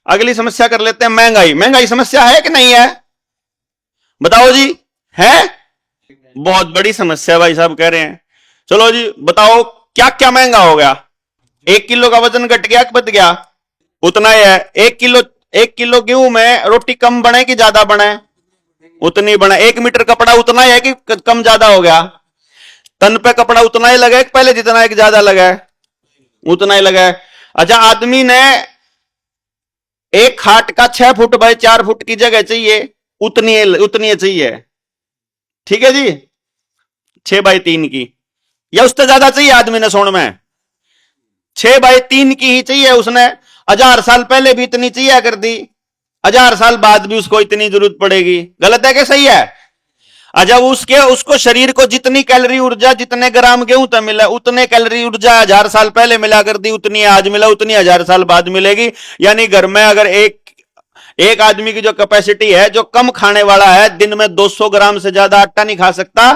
अगली समस्या कर लेते हैं, महंगाई। महंगाई समस्या है कि नहीं है? बताओ जी, है? बहुत बड़ी समस्या भाई साहब कह रहे हैं। चलो जी बताओ, क्या क्या महंगा हो गया? 1 किलो का वजन घट गया कि बढ़ गया? उतना ही है। 1 किलो गेहूं में रोटी कम बने कि ज्यादा बने? उतनी बने। 1 मीटर कपड़ा उतना ही है कि कम ज्यादा हो गया? तन पे कपड़ा उतना ही लगा है कि पहले जितना है कि ज्यादा लगा है? उतना ही लगा है। अच्छा, आदमी ने एक खाट का 6 फुट बाय 4 फुट की जगह चाहिए, उतनी चाहिए, ठीक है जी, 6 बाय 3 की, या उससे ज्यादा चाहिए आदमी ने सोने में? 6 बाय 3 की ही चाहिए उसने। 1000 साल पहले भी इतनी चाहिए कर दी, 1000 साल बाद भी उसको इतनी जरूरत पड़ेगी। गलत है कि सही है? जब उसको शरीर को जितनी कैलोरी ऊर्जा, जितने ग्राम गेहूं तक मिला, उतने कैलोरी ऊर्जा 1000 साल पहले मिला कर दी, उतनी आज मिला, उतनी 1000 साल बाद मिलेगी। यानी घर में अगर एक आदमी की जो कैपेसिटी है, जो कम खाने वाला है, दिन में 200 ग्राम से ज्यादा आटा नहीं खा सकता,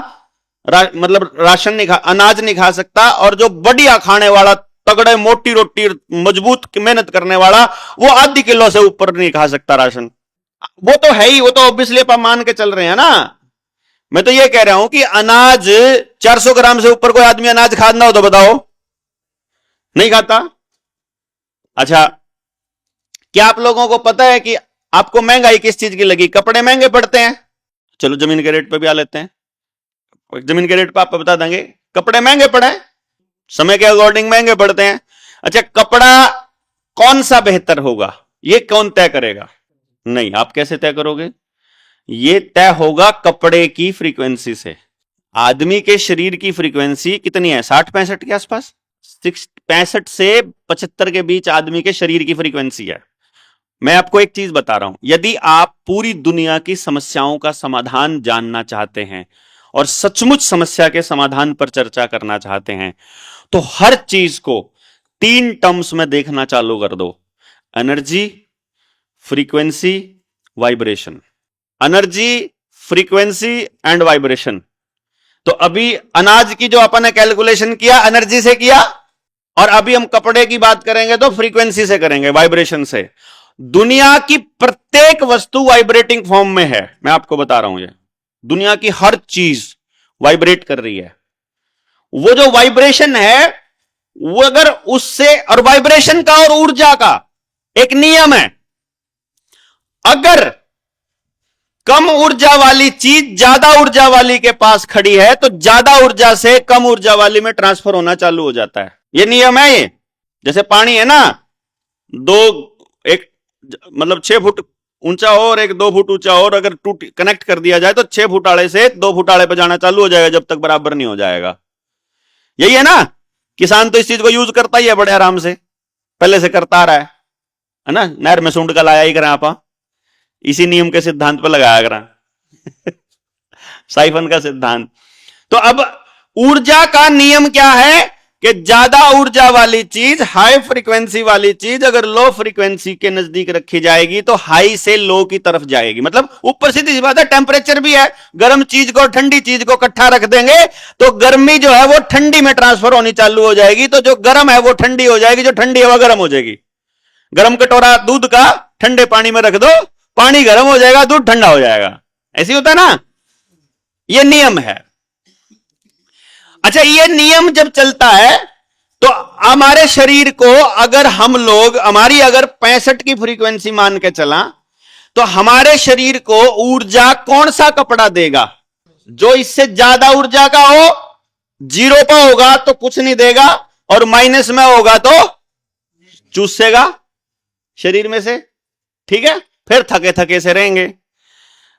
मतलब राशन नहीं अनाज नहीं खा सकता, और जो बढ़िया खाने वाला, तगड़े मोटी रोटी, मजबूत मेहनत करने वाला, वो आधी किलो से ऊपर नहीं खा सकता राशन। वो तो है ही, वो तो ऑब्वियसली आप मान के चल रहे हैं ना। मैं तो ये कह रहा हूं कि अनाज 400 ग्राम से ऊपर कोई आदमी अनाज खाना हो तो बताओ, नहीं खाता? अच्छा, क्या आप लोगों को पता है कि आपको महंगाई किस चीज की लगी? कपड़े महंगे पड़ते हैं। चलो जमीन के रेट पे भी आ लेते हैं। जमीन के रेट पे आपको बता देंगे, कपड़े महंगे पड़े, समय के अकॉर्डिंग महंगे पड़ते हैं। अच्छा, कपड़ा कौन सा बेहतर होगा, ये कौन तय करेगा? नहीं, आप कैसे तय करोगे? ये तय होगा कपड़े की फ्रीक्वेंसी से। आदमी के शरीर की फ्रीक्वेंसी कितनी है? 60-65 के आसपास, 65 से 75 के बीच आदमी के शरीर की फ्रीक्वेंसी है। मैं आपको एक चीज बता रहा हूं, यदि आप पूरी दुनिया की समस्याओं का समाधान जानना चाहते हैं और सचमुच समस्या के समाधान पर चर्चा करना चाहते हैं, तो हर चीज को 3 टर्म्स में देखना चालू कर दो: energy, frequency, vibration. Energy, frequency and vibration. तो अभी अनाज की जो अपन ने कैलकुलेशन किया, एनर्जी से किया, और अभी हम कपड़े की बात करेंगे तो फ्रीक्वेंसी से करेंगे, वाइब्रेशन से। दुनिया की प्रत्येक वस्तु वाइब्रेटिंग फॉर्म में है, मैं आपको बता रहा हूं। ये दुनिया की हर चीज वाइब्रेट कर रही है। वो जो वाइब्रेशन है, वो अगर उससे, और वाइब्रेशन का और ऊर्जा का एक नियम है, अगर कम ऊर्जा वाली चीज ज्यादा ऊर्जा वाली के पास खड़ी है, तो ज्यादा ऊर्जा से कम ऊर्जा वाली में ट्रांसफर होना चालू हो जाता है। ये नियम है ये। जैसे पानी है ना, एक मतलब 6 फुट ऊंचा हो और एक 2 फुट ऊंचा हो, और अगर कनेक्ट कर दिया जाए तो 6 फुट आड़े से 2 फुट आड़े पर जाना चालू हो जाएगा, जब तक बराबर नहीं हो जाएगा। यही है ना। किसान तो इस चीज को यूज करता ही है बड़े आराम से, पहले से करता आ रहा है ना। नहर में सूंड का लाया ही करें आप, इसी नियम के सिद्धांत पर लगाया करें साइफन का सिद्धांत। तो अब ऊर्जा का नियम क्या है कि ज्यादा ऊर्जा वाली चीज, हाई फ्रीक्वेंसी वाली चीज अगर लो फ्रीक्वेंसी के नजदीक रखी जाएगी तो हाई से लो की तरफ जाएगी। मतलब ऊपर सीधी सी बात है, टेम्परेचर भी है, गर्म चीज को ठंडी चीज को इकट्ठा रख देंगे तो गर्मी जो है वो ठंडी में ट्रांसफर होनी चालू हो जाएगी, तो जो गर्म है वो ठंडी हो जाएगी, जो ठंडी है वो गर्म हो जाएगी। गर्म कटोरा दूध का ठंडे पानी में रख दो, पानी गर्म हो जाएगा, दूध ठंडा हो जाएगा। ऐसे होता है ना, ये नियम है। अच्छा, ये नियम जब चलता है तो हमारे शरीर को, अगर हम लोग, हमारी अगर 65 की फ्रीक्वेंसी मान के चला, तो हमारे शरीर को ऊर्जा कौन सा कपड़ा देगा? जो इससे ज्यादा ऊर्जा का हो, 0 पर होगा तो कुछ नहीं देगा, और माइनस में होगा तो चूसेगा शरीर में से, ठीक है। फिर थके थके से रहेंगे।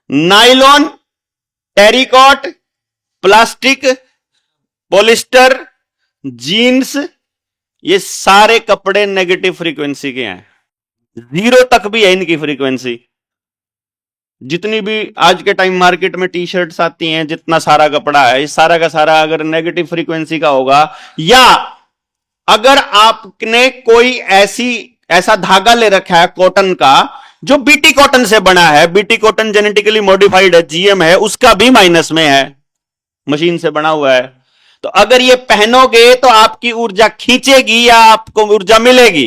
Nylon, terricot, plastic, polyester, jeans, ये सारे कपड़े नेगेटिव फ्रीक्वेंसी के हैं। 0 तक भी है इनकी फ्रीक्वेंसी। जितनी भी आज के टाइम मार्केट में टी शर्ट्स आती हैं, जितना सारा कपड़ा है, इस सारा का सारा अगर नेगेटिव फ्रीक्वेंसी का होगा, या अगर आपने कोई ऐसा धागा ले रखा है कॉटन का जो बीटी कॉटन से बना है, बीटी कॉटन जेनेटिकली मॉडिफाइड है, जीएम है, उसका भी माइनस में है, मशीन से बना हुआ है, तो अगर ये पहनोगे तो आपकी ऊर्जा खींचेगी या आपको ऊर्जा मिलेगी?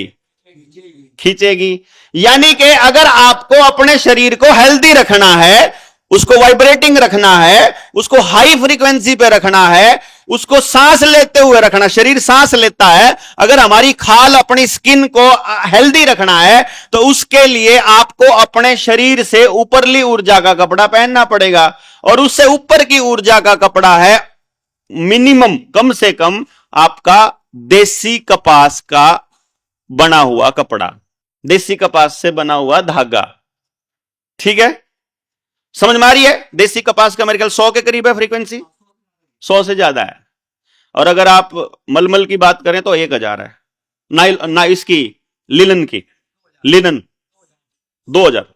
खींचेगी। यानी कि अगर आपको अपने शरीर को हेल्दी रखना है, उसको वाइब्रेटिंग रखना है, उसको हाई फ्रीक्वेंसी पे रखना है, उसको सांस लेते हुए रखना, शरीर सांस लेता है, अगर हमारी खाल अपनी स्किन को हेल्दी रखना है तो उसके लिए आपको अपने शरीर से ऊपरली ऊर्जा का कपड़ा पहनना पड़ेगा। और उससे ऊपर की ऊर्जा का कपड़ा है मिनिमम, कम से कम आपका देसी कपास का बना हुआ कपड़ा, देसी कपास से बना हुआ धागा। ठीक है, समझ में आ रही है? देसी कपास का मेरे ख्याल 100 के करीब है फ्रीक्वेंसी, 100 से ज्यादा है। और अगर आप मलमल की बात करें तो 1000 है। ना इसकी लिनन की, लिनन 2000।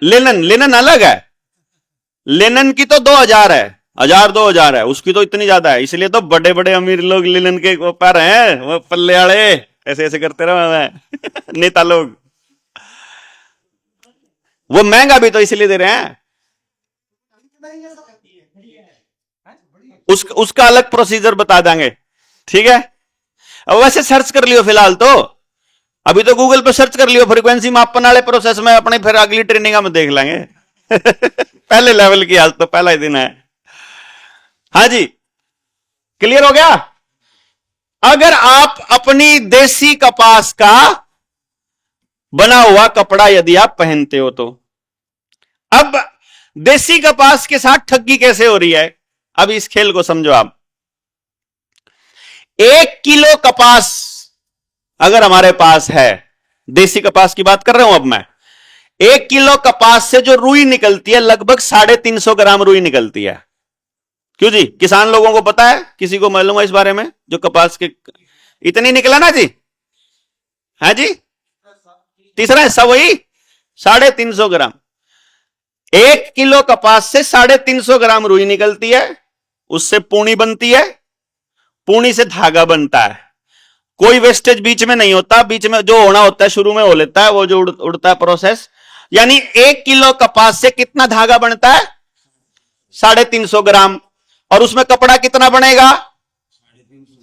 लिनन अलग है, लिनन की तो 2000 है, 1000-2000 है, उसकी तो इतनी ज्यादा है। इसलिए तो बड़े बड़े अमीर लोग लिनन के पैर हैं, वो पल्ले वाले ऐसे ऐसे करते रहे नेता लोग, वो महंगा भी तो इसलिए दे रहे हैं। उसका अलग प्रोसीजर बता देंगे। ठीक है, अब वैसे सर्च कर लियो फिलहाल तो, अभी तो गूगल पे सर्च कर लियो फ्रीक्वेंसी मापन वाले प्रोसेस में अपने, फिर अगली ट्रेनिंग में देख लेंगे पहले लेवल की, आज तो पहला ही दिन है। हाँ जी, क्लियर हो गया? अगर आप अपनी देसी कपास का बना हुआ कपड़ा यदि आप पहनते हो तो, अब देसी कपास के साथ ठगी कैसे हो रही है, अब इस खेल को समझो आप। 1 किलो कपास अगर हमारे पास है, देसी कपास की बात कर रहा हूं अब मैं, 1 किलो कपास से जो रुई निकलती है लगभग 350 ग्राम रुई निकलती है। क्यों जी, किसान लोगों को पता है? किसी को मालूम है इस बारे में? जो कपास के इतनी निकला ना जी, है जी, तीसरा हिस्सा वही 350 ग्राम। 1 किलो कपास से 350 ग्राम रुई निकलती है, उससे पूनी बनती है, पूनी से धागा बनता है। कोई वेस्टेज बीच में नहीं होता, बीच में जो होना होता है शुरू में हो लेता है, वो जो उड़ता है प्रोसेस। यानी 1 किलो कपास से कितना धागा बनता है? 350 ग्राम। और उसमें कपड़ा कितना बनेगा?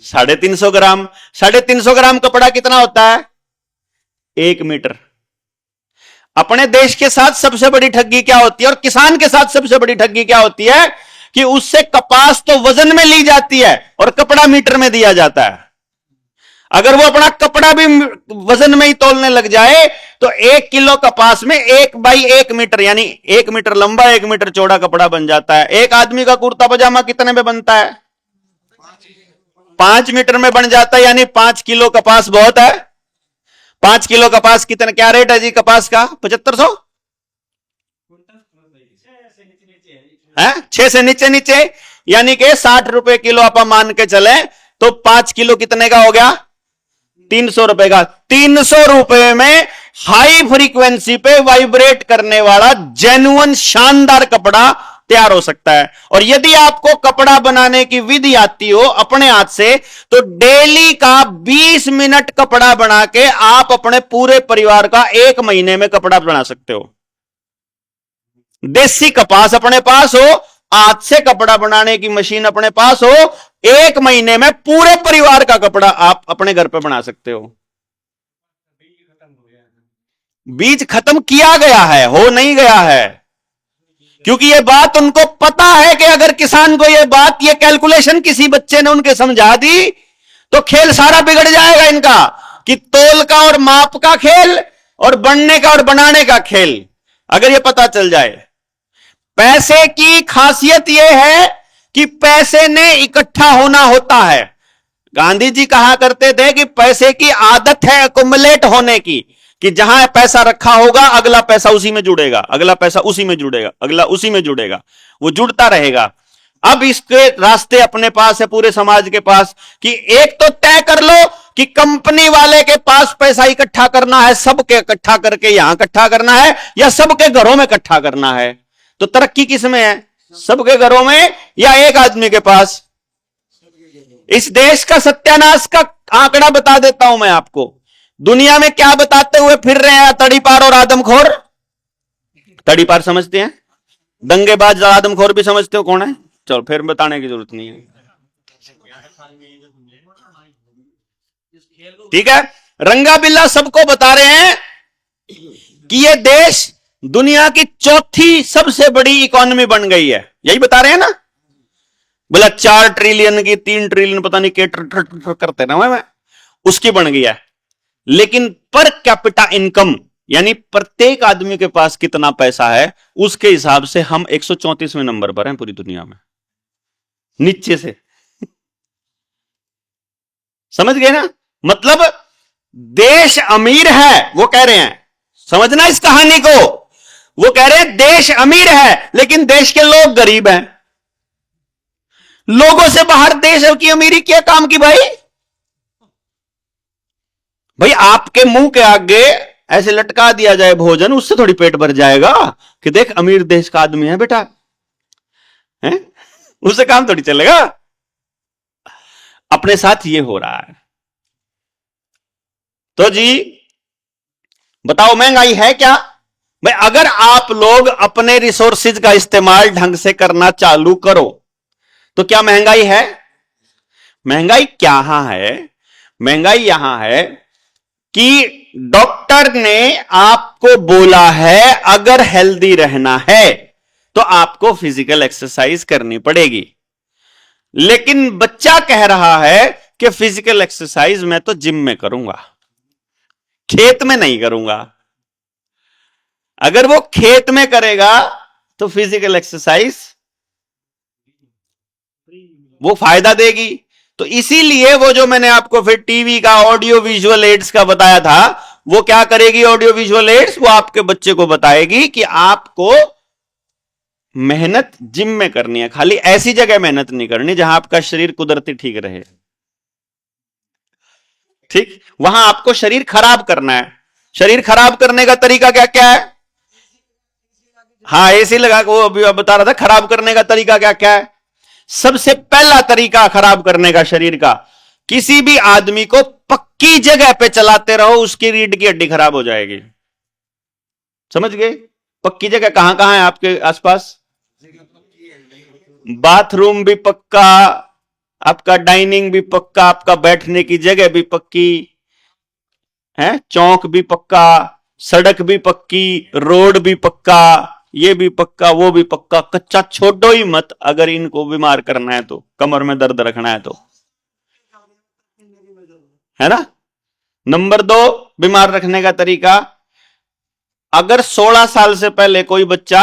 350 ग्राम। 350 ग्राम कपड़ा कितना होता है? 1 मीटर। अपने देश के साथ सबसे बड़ी ठगी क्या होती है, और किसान के साथ सबसे बड़ी ठगी क्या होती है, कि उससे कपास तो वजन में ली जाती है और कपड़ा मीटर में दिया जाता है। अगर वो अपना कपड़ा भी वजन में ही तोलने लग जाए तो 1 किलो कपास में 1 बाई 1 मीटर, यानी 1 मीटर लंबा 1 मीटर चौड़ा कपड़ा बन जाता है। एक आदमी का कुर्ता पजामा कितने में बनता है? 5 मीटर में बन जाता है, यानी 5 किलो कपास बहुत है। 5 किलो कपास कितने, क्या रेट है जी कपास का? 7500 है, 6 से नीचे नीचे, यानी कि 60 रुपए किलो आप मान के चले तो 5 किलो कितने का हो गया? 300 रुपए का। 300 रुपए में हाई फ्रीक्वेंसी पे वाइब्रेट करने वाला जेन्युइन शानदार कपड़ा तैयार हो सकता है। और यदि आपको कपड़ा बनाने की विधि आती हो अपने हाथ से, तो डेली का 20 मिनट कपड़ा बना के आप अपने पूरे परिवार का 1 महीने में कपड़ा बना सकते हो। देसी कपास अपने पास हो, हाथ से कपड़ा बनाने की मशीन अपने पास हो, 1 महीने में पूरे परिवार का कपड़ा आप अपने घर पे बना सकते हो। बीज खत्म किया गया है, हो नहीं गया है, क्योंकि यह बात उनको पता है कि अगर किसान को यह बात, यह कैलकुलेशन किसी बच्चे ने उनके समझा दी तो खेल सारा बिगड़ जाएगा इनका, कि तोल का और माप का खेल और बनने का और बनाने का खेल अगर यह पता चल जाए। पैसे की खासियत यह है कि पैसे ने इकट्ठा होना होता है। गांधी जी कहा करते थे कि पैसे की आदत है अकुमुलेट होने की, कि जहां पैसा रखा होगा अगला पैसा उसी में जुड़ेगा, अगला पैसा उसी में जुड़ेगा, अगला उसी में जुड़ेगा, वो जुड़ता रहेगा। अब इसके रास्ते अपने पास है, पूरे समाज के पास, कि एक तो तय कर लो कि कंपनी वाले के पास पैसा इकट्ठा करना है, सबके इकट्ठा करके यहां इकट्ठा करना है, या सबके घरों में इकट्ठा करना है। तो तरक्की किस में है, सबके घरों में या एक आदमी के पास? इस देश का सत्यानाश का आंकड़ा बता देता हूं मैं आपको। दुनिया में क्या बताते हुए फिर रहे हैं तड़ीपार और आदमखोर? तड़ीपार समझते हैं, दंगेबाज आदमखोर भी समझते हो कौन है? चलो फिर बताने की जरूरत नहीं है, ठीक है। रंगा बिल्ला सबको बता रहे हैं कि ये देश दुनिया की चौथी सबसे बड़ी इकोनॉमी बन गई है, यही बता रहे हैं ना। बोला 4 ट्रिलियन की 3 ट्रिलियन पता नहीं के करते ना मैं, उसकी बन गई है। लेकिन पर कैपिटा इनकम यानी प्रत्येक आदमी के पास कितना पैसा है, उसके हिसाब से हम 134वें नंबर पर हैं पूरी दुनिया में, नीचे से। समझ गए ना? मतलब देश अमीर है, वो कह रहे हैं, समझना इस कहानी को। वो कह रहे हैं देश अमीर है लेकिन देश के लोग गरीब हैं। लोगों से बाहर देश की अमीरी क्या काम की भाई? भाई आपके मुंह के आगे ऐसे लटका दिया जाए भोजन, उससे थोड़ी पेट भर जाएगा कि देख अमीर देश का आदमी है बेटा, है? उससे काम थोड़ी चलेगा। अपने साथ ये हो रहा है। तो जी बताओ महंगाई है क्या? भाई अगर आप लोग अपने रिसोर्सेज का इस्तेमाल ढंग से करना चालू करो तो क्या महंगाई है? महंगाई क्या है? महंगाई यहां है कि डॉक्टर ने आपको बोला है अगर हेल्दी रहना है तो आपको फिजिकल एक्सरसाइज करनी पड़ेगी, लेकिन बच्चा कह रहा है कि फिजिकल एक्सरसाइज मैं तो जिम में करूंगा, खेत में नहीं करूंगा। अगर वो खेत में करेगा तो फिजिकल एक्सरसाइज वो फायदा देगी। तो इसीलिए वो जो मैंने आपको फिर टीवी का ऑडियो विजुअल एड्स का बताया था, वो क्या करेगी ऑडियो विजुअल एड्स? वो आपके बच्चे को बताएगी कि आपको मेहनत जिम में करनी है, खाली ऐसी जगह मेहनत नहीं करनी जहां आपका शरीर कुदरती ठीक रहे। ठीक, वहां आपको शरीर खराब करना है। शरीर खराब करने का तरीका क्या क्या है? हाँ एसी लगा के, वो अभी बता रहा था खराब करने का तरीका क्या क्या है। सबसे पहला तरीका खराब करने का शरीर का, किसी भी आदमी को पक्की जगह पे चलाते रहो, उसकी रीढ़ की हड्डी खराब हो जाएगी। समझ गए? पक्की जगह कहां कहां है आपके आसपास? बाथरूम भी पक्का, आपका डाइनिंग भी पक्का, आपका बैठने की जगह भी पक्की है, चौक भी पक्का, सड़क भी पक्की, रोड भी पक्का, ये भी पक्का, वो भी पक्का। कच्चा छोड़ो ही मत अगर इनको बीमार करना है तो, कमर में दर्द रखना है तो, है ना। नंबर 2 बीमार रखने का तरीका, अगर 16 साल से पहले कोई बच्चा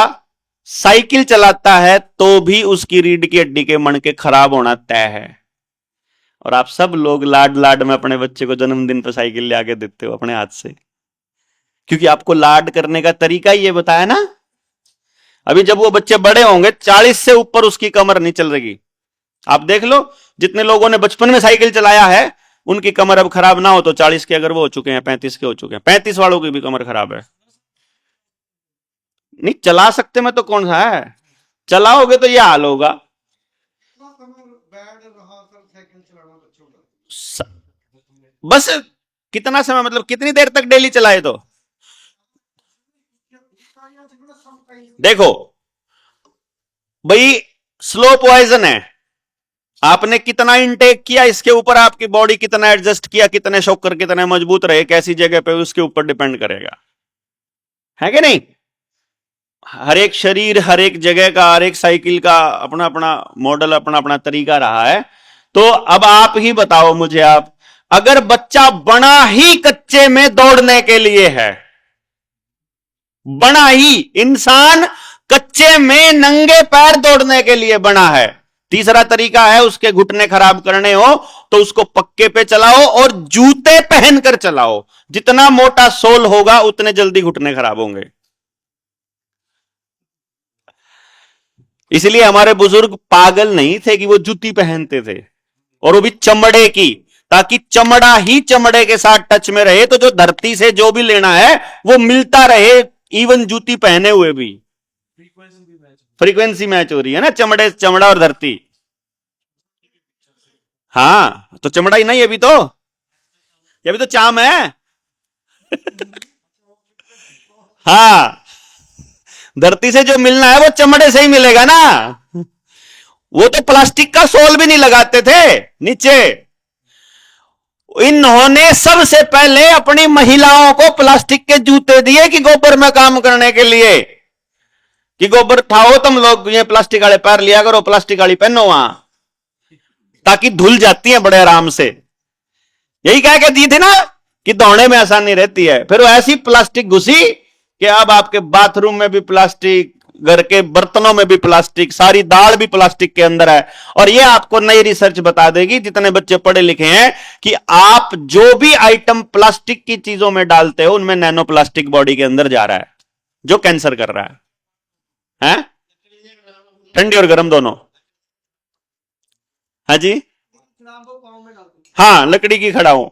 साइकिल चलाता है तो भी उसकी रीढ़ की हड्डी के मणके खराब होना तय है। और आप सब लोग लाड लाड में अपने बच्चे को जन्मदिन पर साइकिल ले आके देते हो अपने हाथ से, क्योंकि आपको लाड करने का तरीका ही ये बताया ना। अभी जब वो बच्चे बड़े होंगे 40 से ऊपर उसकी कमर नहीं चल रही। आप देख लो जितने लोगों ने बचपन में साइकिल चलाया है उनकी कमर अब खराब ना हो तो 40 के अगर वो हो चुके हैं, 35 के हो चुके हैं, 35 वालों की भी कमर खराब है। नहीं चला सकते में तो कौन सा है, चलाओगे तो ये हाल होगा। बस कितना समय, मतलब कितनी देर तक डेली चलाए? तो देखो भाई स्लो पॉइजन है, आपने कितना इनटेक किया इसके ऊपर आपकी बॉडी कितना एडजस्ट किया, कितने शॉकर कितने मजबूत रहे, कैसी जगह पे, उसके ऊपर डिपेंड करेगा, है कि नहीं। हर एक शरीर, हर एक जगह का, हर एक साइकिल का अपना अपना मॉडल, अपना अपना तरीका रहा है। तो अब आप ही बताओ मुझे, आप अगर बच्चा बना ही कच्चे में दौड़ने के लिए है, बना ही इंसान कच्चे में नंगे पैर दौड़ने के लिए बना है। तीसरा तरीका है उसके घुटने खराब करने हो तो उसको पक्के पे चलाओ और जूते पहनकर चलाओ। जितना मोटा सोल होगा उतने जल्दी घुटने खराब होंगे। इसलिए हमारे बुजुर्ग पागल नहीं थे कि वो जूती पहनते थे, और वो भी चमड़े की, ताकि चमड़ा ही चमड़े के साथ टच में रहे, तो जो धरती से जो भी लेना है वो मिलता रहे, इवन जूती पहने हुए भी। फ्रीक्वेंसी मैच हो रही है ना, चमड़े, चमड़ा और धरती। हाँ तो चमड़ा ही नहीं, अभी तो चाम है। हाँ धरती से जो मिलना है वो चमड़े से ही मिलेगा ना। वो तो प्लास्टिक का सोल भी नहीं लगाते थे नीचे, इन्होंने सबसे पहले अपनी महिलाओं को प्लास्टिक के जूते दिए कि गोबर में काम करने के लिए, कि गोबर उठाओ तुम लोग, ये प्लास्टिक वाले पैर लिया करो, प्लास्टिक वाली पहनो वहां, ताकि धुल जाती है बड़े आराम से। यही कह के दी थी ना कि धोने में आसानी रहती है। फिर वो ऐसी प्लास्टिक घुसी कि अब आपके बाथरूम में भी प्लास्टिक, घर के बर्तनों में भी प्लास्टिक, सारी दाल भी प्लास्टिक के अंदर है। और ये आपको नई रिसर्च बता देगी, जितने बच्चे पढ़े लिखे हैं, कि आप जो भी आइटम प्लास्टिक की चीजों में डालते हो उनमें नैनो प्लास्टिक बॉडी के अंदर जा रहा है, जो कैंसर कर रहा है? ठंडी और गर्म दोनों। हाँ जी, हाँ, लकड़ी की खड़ाओं,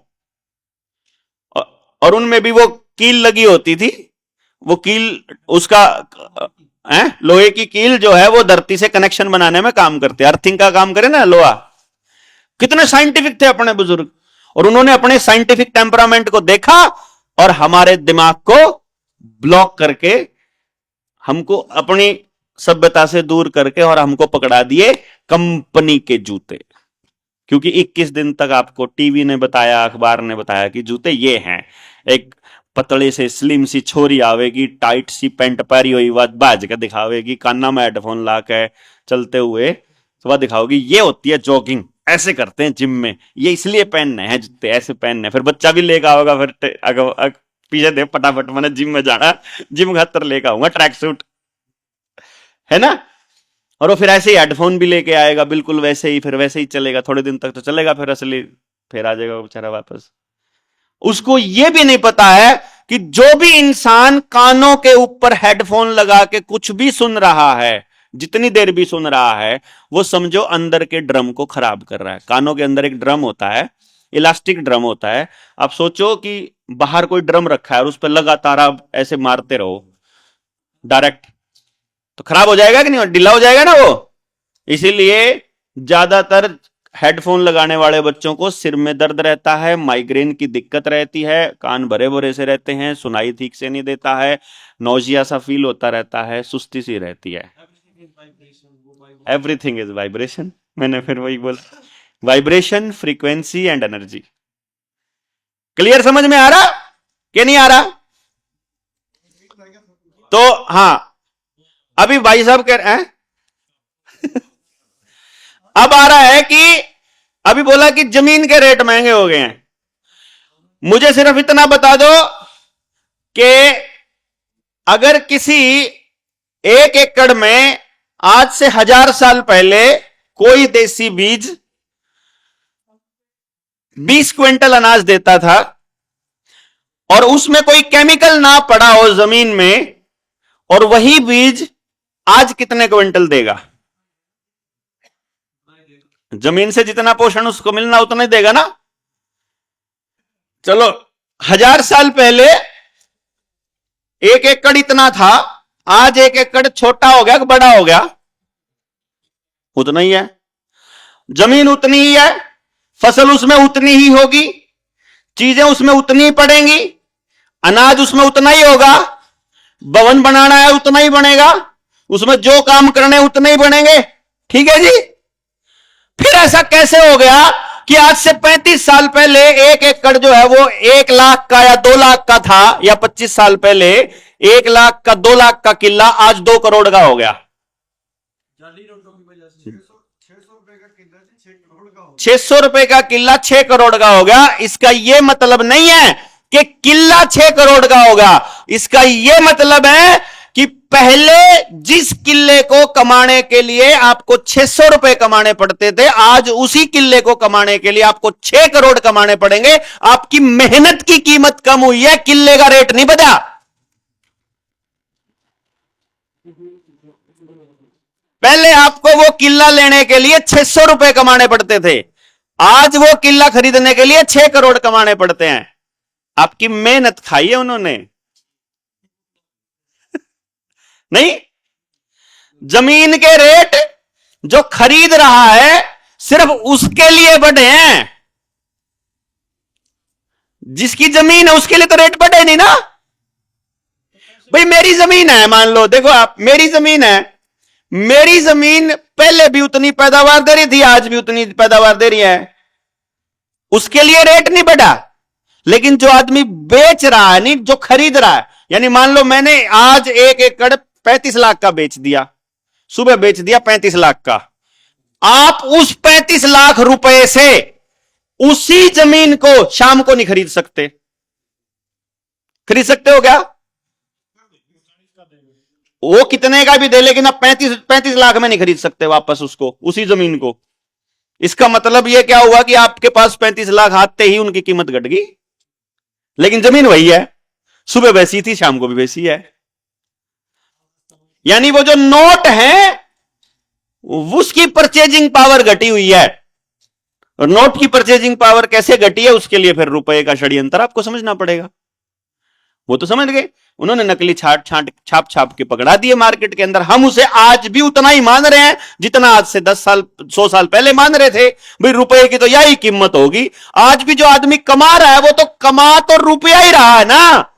और उनमें भी वो कील लगी होती थी, वो कील उसका लोहे की कील जो है वो धरती से कनेक्शन बनाने में काम करते हैं, अर्थिंग का काम करे ना लोहा। कितने साइंटिफिक थे अपने बुजुर्ग, और उन्होंने अपने साइंटिफिक टेम्परामेंट को देखा और हमारे दिमाग को ब्लॉक करके, हमको अपनी सभ्यता से दूर करके, और हमको पकड़ा दिए कंपनी के जूते। क्योंकि 21 दिन तक आपको टीवी ने बताया, अखबार ने बताया कि जूते ये हैं। एक पतले से स्लिम सी छोरी आवेगी, टाइट सी पैंट पहरी हुई, वह बाज के दिखावेगी, काना में हेडफोन ला के चलते हुए वह दिखाओगी, ये होती है जॉगिंग, ऐसे करते हैं जिम में, ये इसलिए पहनने हैं जूते, ऐसे पहनने। फिर बच्चा भी लेकर आओगा, फिर पीछे दे फटाफट, मैंने जिम में जाना, जिम खातर लेकर आऊंगा ट्रैक सूट, है ना। और वो फिर ऐसे ही हेडफोन भी लेके आएगा, बिल्कुल वैसे ही, फिर वैसे ही चलेगा, थोड़े दिन तक तो चलेगा, फिर असली फिर आ जाएगा बेचारा वापस। उसको ये भी नहीं पता है कि जो भी इंसान कानों के ऊपर हेडफोन लगा के कुछ भी सुन रहा है, जितनी देर भी सुन रहा है, वो समझो अंदर के ड्रम को खराब कर रहा है। कानों के अंदर एक ड्रम होता है, इलास्टिक ड्रम होता है। आप सोचो कि बाहर कोई ड्रम रखा है और उस पर लगातार आप ऐसे मारते रहो डायरेक्ट, तो खराब हो जाएगा कि नहीं, ढीला हो जाएगा ना वो। इसीलिए ज्यादातर हेडफोन लगाने वाले बच्चों को सिर में दर्द रहता है, माइग्रेन की दिक्कत रहती है, कान भरे भरे से रहते हैं, सुनाई ठीक से नहीं देता है, नौजिया सा फील होता रहता है, सुस्ती सी रहती है। Everything is vibration. मैंने फिर वही बोला, vibration, frequency and energy. Clear समझ में आ रहा कि नहीं आ रहा? तो हाँ, अभी भाई साहब कह रहे हैं अब आ रहा है कि अभी बोला कि जमीन के रेट महंगे हो गए हैं। मुझे सिर्फ इतना बता दो कि अगर किसी 1 एकड़ में आज से 1000 साल पहले कोई देसी बीज 20 क्विंटल अनाज देता था और उसमें कोई केमिकल ना पड़ा हो जमीन में, और वही बीज आज कितने क्विंटल देगा? जमीन से जितना पोषण उसको मिलना उतना ही देगा ना। चलो 1000 साल पहले 1 एकड़ इतना था, आज 1 एकड़ छोटा हो गया कि बड़ा हो गया? उतना ही है। जमीन उतनी ही है, फसल उसमें उतनी ही होगी, चीजें उसमें उतनी ही पड़ेंगी, अनाज उसमें उतना ही होगा, भवन बनाना है उतना ही बनेगा, उसमें जो काम करने उतने ही बनेंगे। ठीक है जी। फिर ऐसा कैसे हो गया कि आज से 35 साल पहले 1 एकड़ जो है वो 1 लाख का या 2 लाख का था, या 25 साल पहले 1 लाख का 2 लाख का किला आज 2 करोड़ का हो गया? 600 रुपए का किला 6 करोड़ का हो गया। इसका यह मतलब नहीं है कि किला 6 करोड़ का होगा, इसका यह मतलब है कि पहले जिस किले को कमाने के लिए आपको 600 रुपए कमाने पड़ते थे, आज उसी किले को कमाने के लिए आपको 6 करोड़ कमाने पड़ेंगे। आपकी मेहनत की कीमत कम हुई है, किले का रेट नहीं बढ़ा। पहले आपको वो किला लेने के लिए 600 रुपए कमाने पड़ते थे, आज वो किला खरीदने के लिए 6 करोड़ कमाने पड़ते हैं। आपकी मेहनत खाई है उन्होंने। नहीं, जमीन के रेट जो खरीद रहा है सिर्फ उसके लिए बढ़े हैं, जिसकी जमीन है उसके लिए तो रेट बढ़े नहीं ना। भाई मेरी जमीन है, मान लो, देखो आप, मेरी जमीन है, मेरी जमीन पहले भी उतनी पैदावार दे रही थी, आज भी उतनी पैदावार दे रही है, उसके लिए रेट नहीं बढ़ा, लेकिन जो आदमी बेच रहा है, नहीं जो खरीद रहा है, यानी मान लो मैंने आज 1 एकड़ 35 लाख का बेच दिया, सुबह बेच दिया 35 लाख का, आप उस 35 लाख रुपए से उसी जमीन को शाम को नहीं खरीद सकते। खरीद सकते हो क्या? वो कितने का भी दे, लेकिन आप 35 लाख में नहीं खरीद सकते वापस उसको, उसी जमीन को। इसका मतलब यह क्या हुआ कि आपके पास 35 लाख आते ही उनकी कीमत घट गई, लेकिन जमीन वही है, सुबह वैसी थी शाम को भी वैसी है। यानी वो जो नोट है उसकी परचेजिंग पावर घटी हुई है, और नोट की परचेजिंग पावर कैसे घटी है उसके लिए फिर रुपए का षड्यंत्र आपको समझना पड़ेगा। वो तो समझ गए, उन्होंने नकली छाप छाप के पकड़ा दिए मार्केट के अंदर। हम उसे आज भी उतना ही मान रहे हैं जितना आज से 10 साल 100 साल पहले मान रहे थे। भाई रुपए की तो यही कीमत होगी। आज भी जो आदमी कमा रहा है वो तो कमा तो रुपया ही रहा है ना,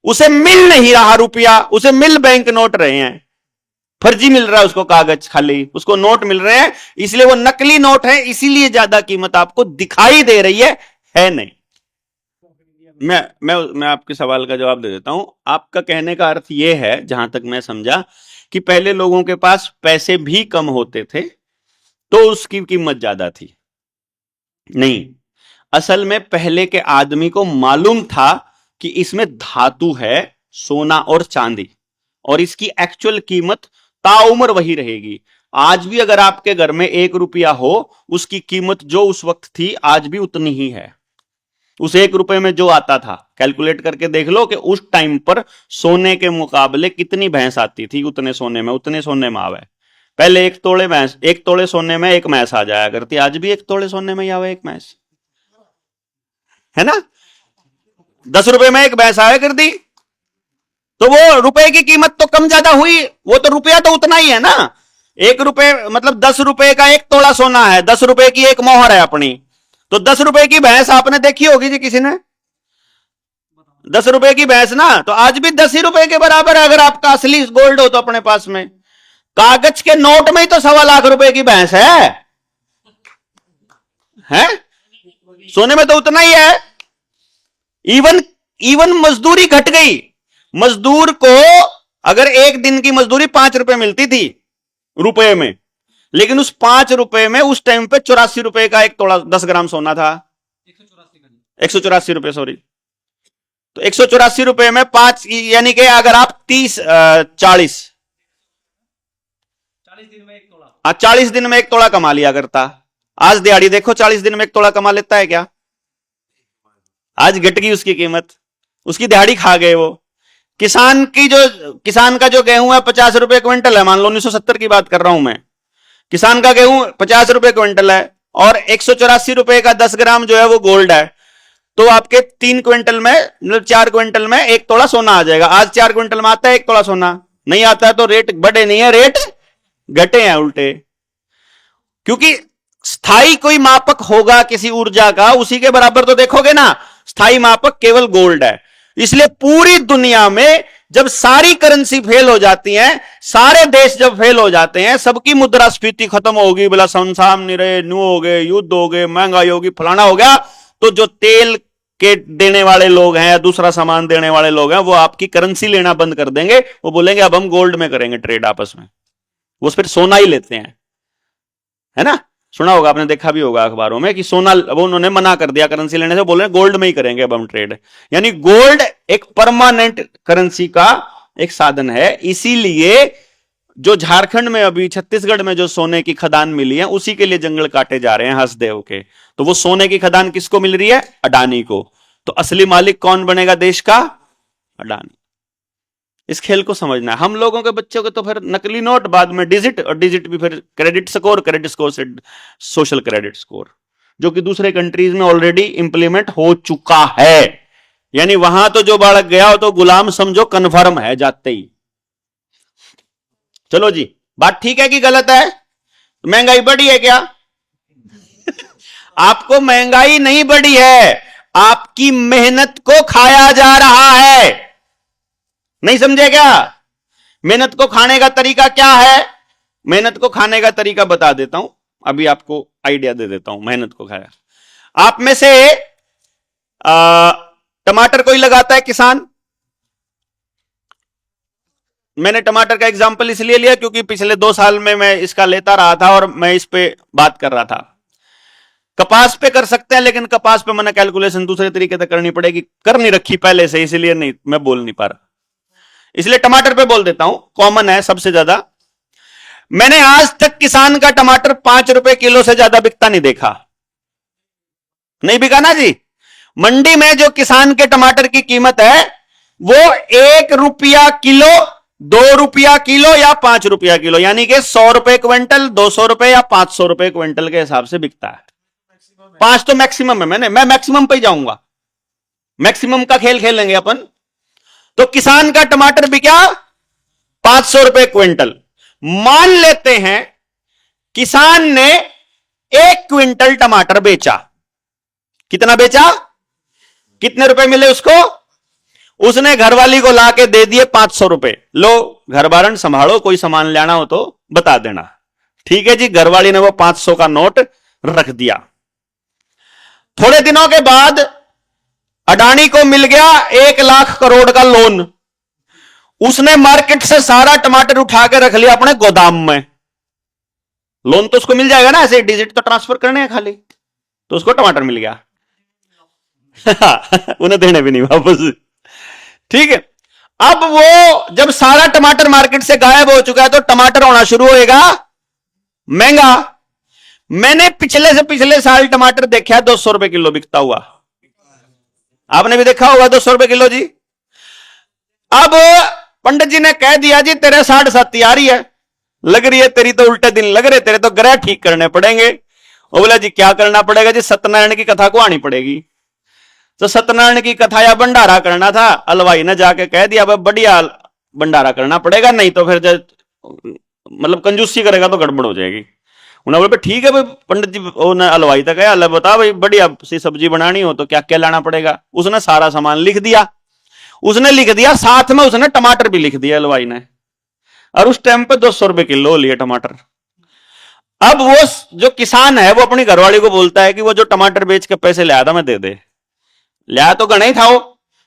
उसे मिल नहीं रहा रुपया, उसे मिल बैंक नोट रहे हैं, फर्जी मिल रहा है उसको कागज, खाली उसको नोट मिल रहे हैं, इसलिए वो नकली नोट है, इसीलिए ज्यादा कीमत आपको दिखाई दे रही है नहीं। मैं आपके सवाल का जवाब दे देता हूं। आपका कहने का अर्थ यह है, जहां तक मैं समझा, कि पहले लोगों के पास पैसे भी कम होते थे तो उसकी कीमत ज्यादा थी। नहीं, असल में पहले के आदमी को मालूम था कि इसमें धातु है, सोना और चांदी, और इसकी एक्चुअल कीमत ताउम्र वही रहेगी। आज भी अगर आपके घर में 1 रुपया हो, उसकी कीमत जो उस वक्त थी आज भी उतनी ही है। उस 1 रुपए में जो आता था, कैलकुलेट करके देख लो कि उस टाइम पर सोने के मुकाबले कितनी भैंस आती थी, उतने सोने में आवे। पहले 1 तोड़े भैंस, 1 तोड़े सोने में 1 भैंस आ जाया करती, आज भी 1 तोड़े सोने में ही आवे 1 भैंस, है ना। 10 रुपए में 1 भैंस आया कर दी, तो वो रुपए की कीमत तो कम ज्यादा हुई, वो तो रुपया तो उतना ही है ना। 1 रुपए मतलब 10 रुपए का 1 तोड़ा सोना है, 10 रुपए की 1 मोहर है अपनी, तो 10 रुपए की भैंस आपने देखी होगी जी किसी ने? 10 रुपए की भैंस ना, तो आज भी 10 ही रुपए के बराबर है अगर आपका असली गोल्ड हो तो अपने पास में। कागज के नोट में ही तो 1.25 लाख रुपए की भैंस है? सोने में तो उतना ही है। इवन मजदूरी घट गई। मजदूर को अगर 1 दिन की मजदूरी 5 रुपए मिलती थी रुपए में, लेकिन उस 5 रुपए में उस टाइम पे 84 रुपए का 1 तोड़ा 10 ग्राम सोना था। 184 रुपए, सॉरी। तो 184 रुपए में 5, यानी कि अगर आप 40 दिन में 1 तोड़ा, 40 दिन में 1 तोड़ा कमा लिया करता। आज दिहाड़ी देखो 40 दिन में 1 तोड़ा कमा लेता है क्या? आज घट गई उसकी कीमत, उसकी दिहाड़ी खा गए वो। किसान का जो गेहूं है 50 रुपए क्विंटल है, मान लो 1970 की बात कर रहा हूं मैं। किसान का गेहूं 50 रुपए क्विंटल है और 184 रुपए का 10 ग्राम जो है वो गोल्ड है, तो आपके 3 क्विंटल में, मतलब 4 क्विंटल में 1 तोड़ा सोना आ जाएगा। आज 4 क्विंटल में आता है 1 तोड़ा सोना? नहीं आता है, तो रेट बढ़े नहीं है, रेट घटे हैं उल्टे। क्योंकि स्थाई कोई मापक होगा किसी ऊर्जा का, उसी के बराबर तो देखोगे ना। स्थाई मापक केवल गोल्ड है। इसलिए पूरी दुनिया में जब सारी करेंसी फेल हो जाती हैं, सारे देश जब फेल हो जाते हैं, सबकी मुद्रास्फीति खत्म होगी, बोला संसार नहीं रहे, न्यू हो गए, युद्ध हो गए, महंगाई होगी, फलाना हो गया, तो जो तेल के देने वाले लोग हैं या दूसरा सामान देने वाले लोग हैं, वो आपकी करेंसी लेना बंद कर देंगे। वो बोलेंगे अब हम गोल्ड में करेंगे ट्रेड आपस में। वो फिर सोना ही लेते हैं, है ना। सुना होगा आपने, देखा भी होगा अखबारों में कि सोना, वो उन्होंने मना कर दिया करेंसी लेने से, बोल रहे हैं गोल्ड में ही करेंगे अब हम ट्रेड। यानी गोल्ड एक परमानेंट करेंसी का एक साधन है। इसीलिए जो झारखंड में अभी, छत्तीसगढ़ में जो सोने की खदान मिली है, उसी के लिए जंगल काटे जा रहे हैं हंसदेव के। तो वो सोने की खदान किसको मिल रही है? अडानी को। तो असली मालिक कौन बनेगा देश का? अडानी। इस खेल को समझना है। हम लोगों के बच्चों के तो फिर नकली नोट, बाद में डिजिट, और डिजिट भी फिर क्रेडिट स्कोर, क्रेडिट स्कोर से सोशल क्रेडिट स्कोर, जो कि दूसरे कंट्रीज में ऑलरेडी इंप्लीमेंट हो चुका है। यानी वहां तो जो बालक गया हो तो गुलाम समझो कन्फर्म है जाते ही। चलो जी, बात ठीक है कि गलत है? महंगाई बढ़ी है क्या? आपको महंगाई नहीं बढ़ी है, आपकी मेहनत को खाया जा रहा है। नहीं समझे क्या? मेहनत को खाने का तरीका क्या है? मेहनत को खाने का तरीका बता देता हूं, अभी आपको आइडिया दे देता हूं। मेहनत को खाया, आप में से टमाटर कोई लगाता है किसान? मैंने टमाटर का एग्जाम्पल इसलिए लिया क्योंकि पिछले 2 साल में मैं इसका लेता रहा था और मैं इस पे बात कर रहा था। कपास पे कर सकते हैं, लेकिन कपास पे मैंने कैलकुलेशन दूसरे तरीके से करनी पड़ेगी, कर नहीं रखी पहले से, इसलिए नहीं मैं बोल नहीं पा रहा, इसलिए टमाटर पे बोल देता हूं, कॉमन है सबसे ज्यादा। मैंने आज तक किसान का टमाटर 5 रुपए किलो से ज्यादा बिकता नहीं देखा। नहीं बिका ना जी। मंडी में जो किसान के टमाटर की कीमत है वो 1 रुपया किलो, 2 रुपया किलो या 5 रुपया किलो, यानी कि 100 रुपए क्विंटल, 200 रुपए या 500 रुपए क्विंटल के हिसाब से बिकता है। 5 तो मैक्सिमम है, मैं मैक्सिमम पे ही जाऊंगा, मैक्सिमम का खेल खेलेंगे अपन। तो किसान का टमाटर बिका 500 रुपए क्विंटल। मान लेते हैं किसान ने 1 क्विंटल टमाटर बेचा। कितना बेचा? कितने रुपए मिले उसको? उसने घरवाली को लाके दे दिए 500 रुपए। लो घर बारन संभालो, कोई सामान लेना हो तो बता देना। ठीक है जी, घरवाली ने वो 500 का नोट रख दिया। थोड़े दिनों के बाद अडानी को मिल गया 1 लाख करोड़ का लोन। उसने मार्केट से सारा टमाटर उठा के रख लिया अपने गोदाम में। लोन तो उसको मिल जाएगा ना, ऐसे डिजिट तो ट्रांसफर करने हैं खाली, तो उसको टमाटर मिल गया। उन्हें देने भी नहीं वापस। ठीक है, अब वो जब सारा टमाटर मार्केट से गायब हो चुका है तो टमाटर होना शुरू होएगा महंगा। मैंने पिछले से पिछले साल टमाटर देखा है 200 रुपए किलो बिकता हुआ। आपने भी देखा होगा 200 रुपए किलो जी। अब पंडित जी ने कह दिया जी तेरे 60 तैयारी है, लग रही है तेरी तो उल्टे दिन लग रहे, तेरे तो ग्रह ठीक करने पड़ेंगे। वो बोला जी क्या करना पड़ेगा? जी सत्यनारायण की कथा को आनी पड़ेगी। तो सत्यनारायण की कथा या भंडारा करना था, हलवाई ने जाके कह दिया भाई बढ़िया भंडारा करना पड़ेगा, नहीं तो फिर मतलब कंजूसी करेगा तो गड़बड़ हो जाएगी। उन्होंने बोले ठीक है भाई, पंडित जी हलवाई तक है, बता भाई बढ़िया सी सब्जी बनानी हो तो क्या क्या लाना पड़ेगा। उसने सारा सामान लिख दिया, उसने लिख दिया, साथ में उसने टमाटर भी लिख दिया हलवाई ने, और उस टाइम पे 200 रुपए किलो लिए टमाटर। अब वो जो किसान है वो अपनी घरवाली को बोलता है कि वो जो टमाटर बेच के पैसे लाया था मैं दे दे। लिया तो गणा ही था वो,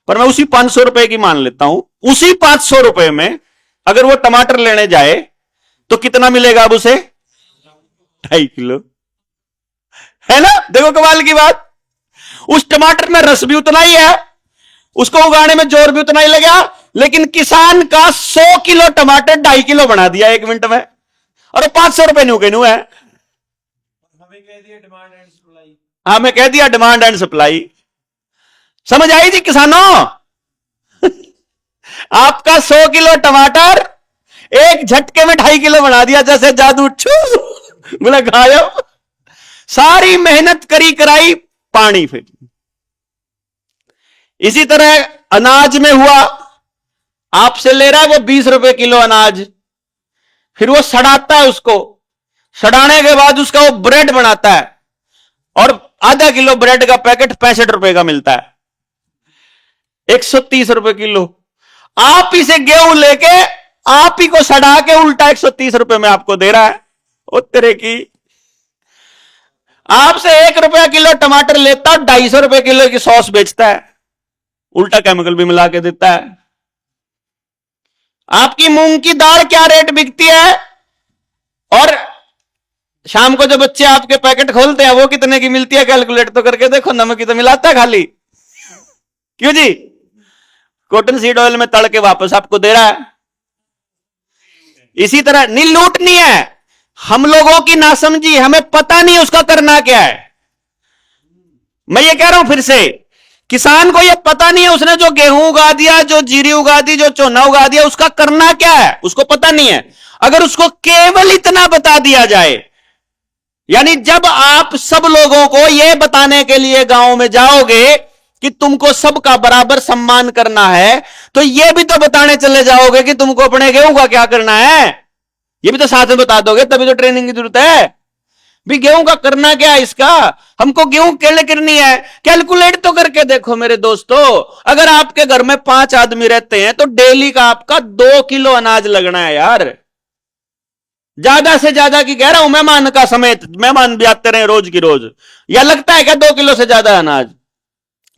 पर मैं उसी 500 रुपए की मान लेता हूं। उसी 500 रुपए में अगर वो टमाटर लेने जाए तो कितना मिलेगा अब उसे? 2.5 किलो, है ना? देखो कमाल की बात, उस टमाटर में रस भी उतना ही है, उसको उगाने में जोर भी उतना ही लगा, लेकिन किसान का 100 किलो टमाटर 2.5 किलो बना दिया 1 मिनट में, और 500 रुपए न्यू के न्यू है। हमें कह दिया डिमांड एंड सप्लाई। हाँ, मैं कह दिया डिमांड एंड सप्लाई। समझ आई जी किसानों? आपका 100 किलो टमाटर एक झटके में 2.5 किलो बना दिया, जैसे जादू छू बोला गायब। सारी मेहनत करी कराई पानी फिर। इसी तरह अनाज में हुआ, आपसे ले रहा है वो 20 रुपए किलो अनाज, फिर वो सड़ाता है, उसको सड़ाने के बाद उसका वो ब्रेड बनाता है, और आधा किलो ब्रेड का पैकेट 65 रुपए का मिलता है, 130 रुपए किलो। आप इसे गेहूं लेके आप ही को सड़ा के उल्टा 130 रुपए में आपको दे रहा है। ओ तेरे की, आपसे 1 रुपया किलो टमाटर लेता, 250 रुपए किलो की सॉस बेचता है, उल्टा केमिकल भी मिला के देता है। आपकी मूंग की दाल क्या रेट बिकती है, और शाम को जो बच्चे आपके पैकेट खोलते हैं वो कितने की मिलती है? कैलकुलेट तो करके देखो, नमक की तो मिलाता है खाली। क्यों जी? कॉटन सीड ऑयल में तड़ के वापस आपको दे रहा है। इसी तरह नहीं, लूटनी है, हम लोगों की नासमझी, हमें पता नहीं उसका करना क्या है। मैं ये कह रहा हूं फिर से, किसान को ये पता नहीं है, उसने जो गेहूं उगा दिया, जो जीरी उगा दी, जो चोना उगा दिया, उसका करना क्या है उसको पता नहीं है। अगर उसको केवल इतना बता दिया जाए, यानी जब आप सब लोगों को यह बताने के लिए गांव में जाओगे कि तुमको सबका बराबर सम्मान करना है, तो यह भी तो बताने चले जाओगे कि तुमको अपने गेहूं का क्या करना है, यह भी तो साथ में बता दोगे, तभी तो ट्रेनिंग की जरूरत है। भी गेहूं का करना क्या है, इसका हमको गेहूं कैसे करनी है, कैलकुलेट तो करके देखो मेरे दोस्तों। अगर आपके घर में 5 आदमी रहते हैं तो डेली का आपका 2 किलो अनाज लगना है यार। ज्यादा से ज्यादा की कह रहा हूं, मेहमान का समेत, मेहमान भी आते रहे रोज की रोज। या लगता है क्या 2 किलो से ज्यादा अनाज?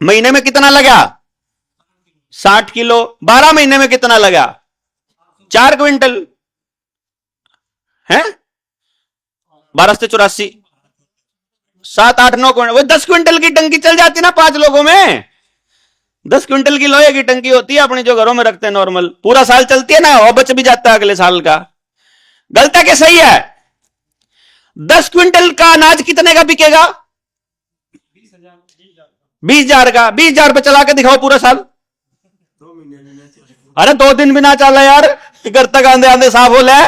महीने में कितना लगा? 60 किलो। 12 महीने में कितना लगा? 4 क्विंटल है। 12 से 84, 7 8 9 क्विंटल, वो 10 क्विंटल की टंकी चल जाती ना 5 लोगों में। 10 क्विंटल की लोहे की टंकी होती है अपनी, जो घरों में रखते हैं नॉर्मल, पूरा साल चलती है ना, और बच भी जाता है अगले साल का। गलत है कि सही है? 10 क्विंटल का अनाज कितने का बिकेगा? 20,000 का। 20,000 पे चला के दिखाओ पूरा साल। अरे 2 दिन भी ना चला यार, घर तक आंधे आंधे साफ हो ले।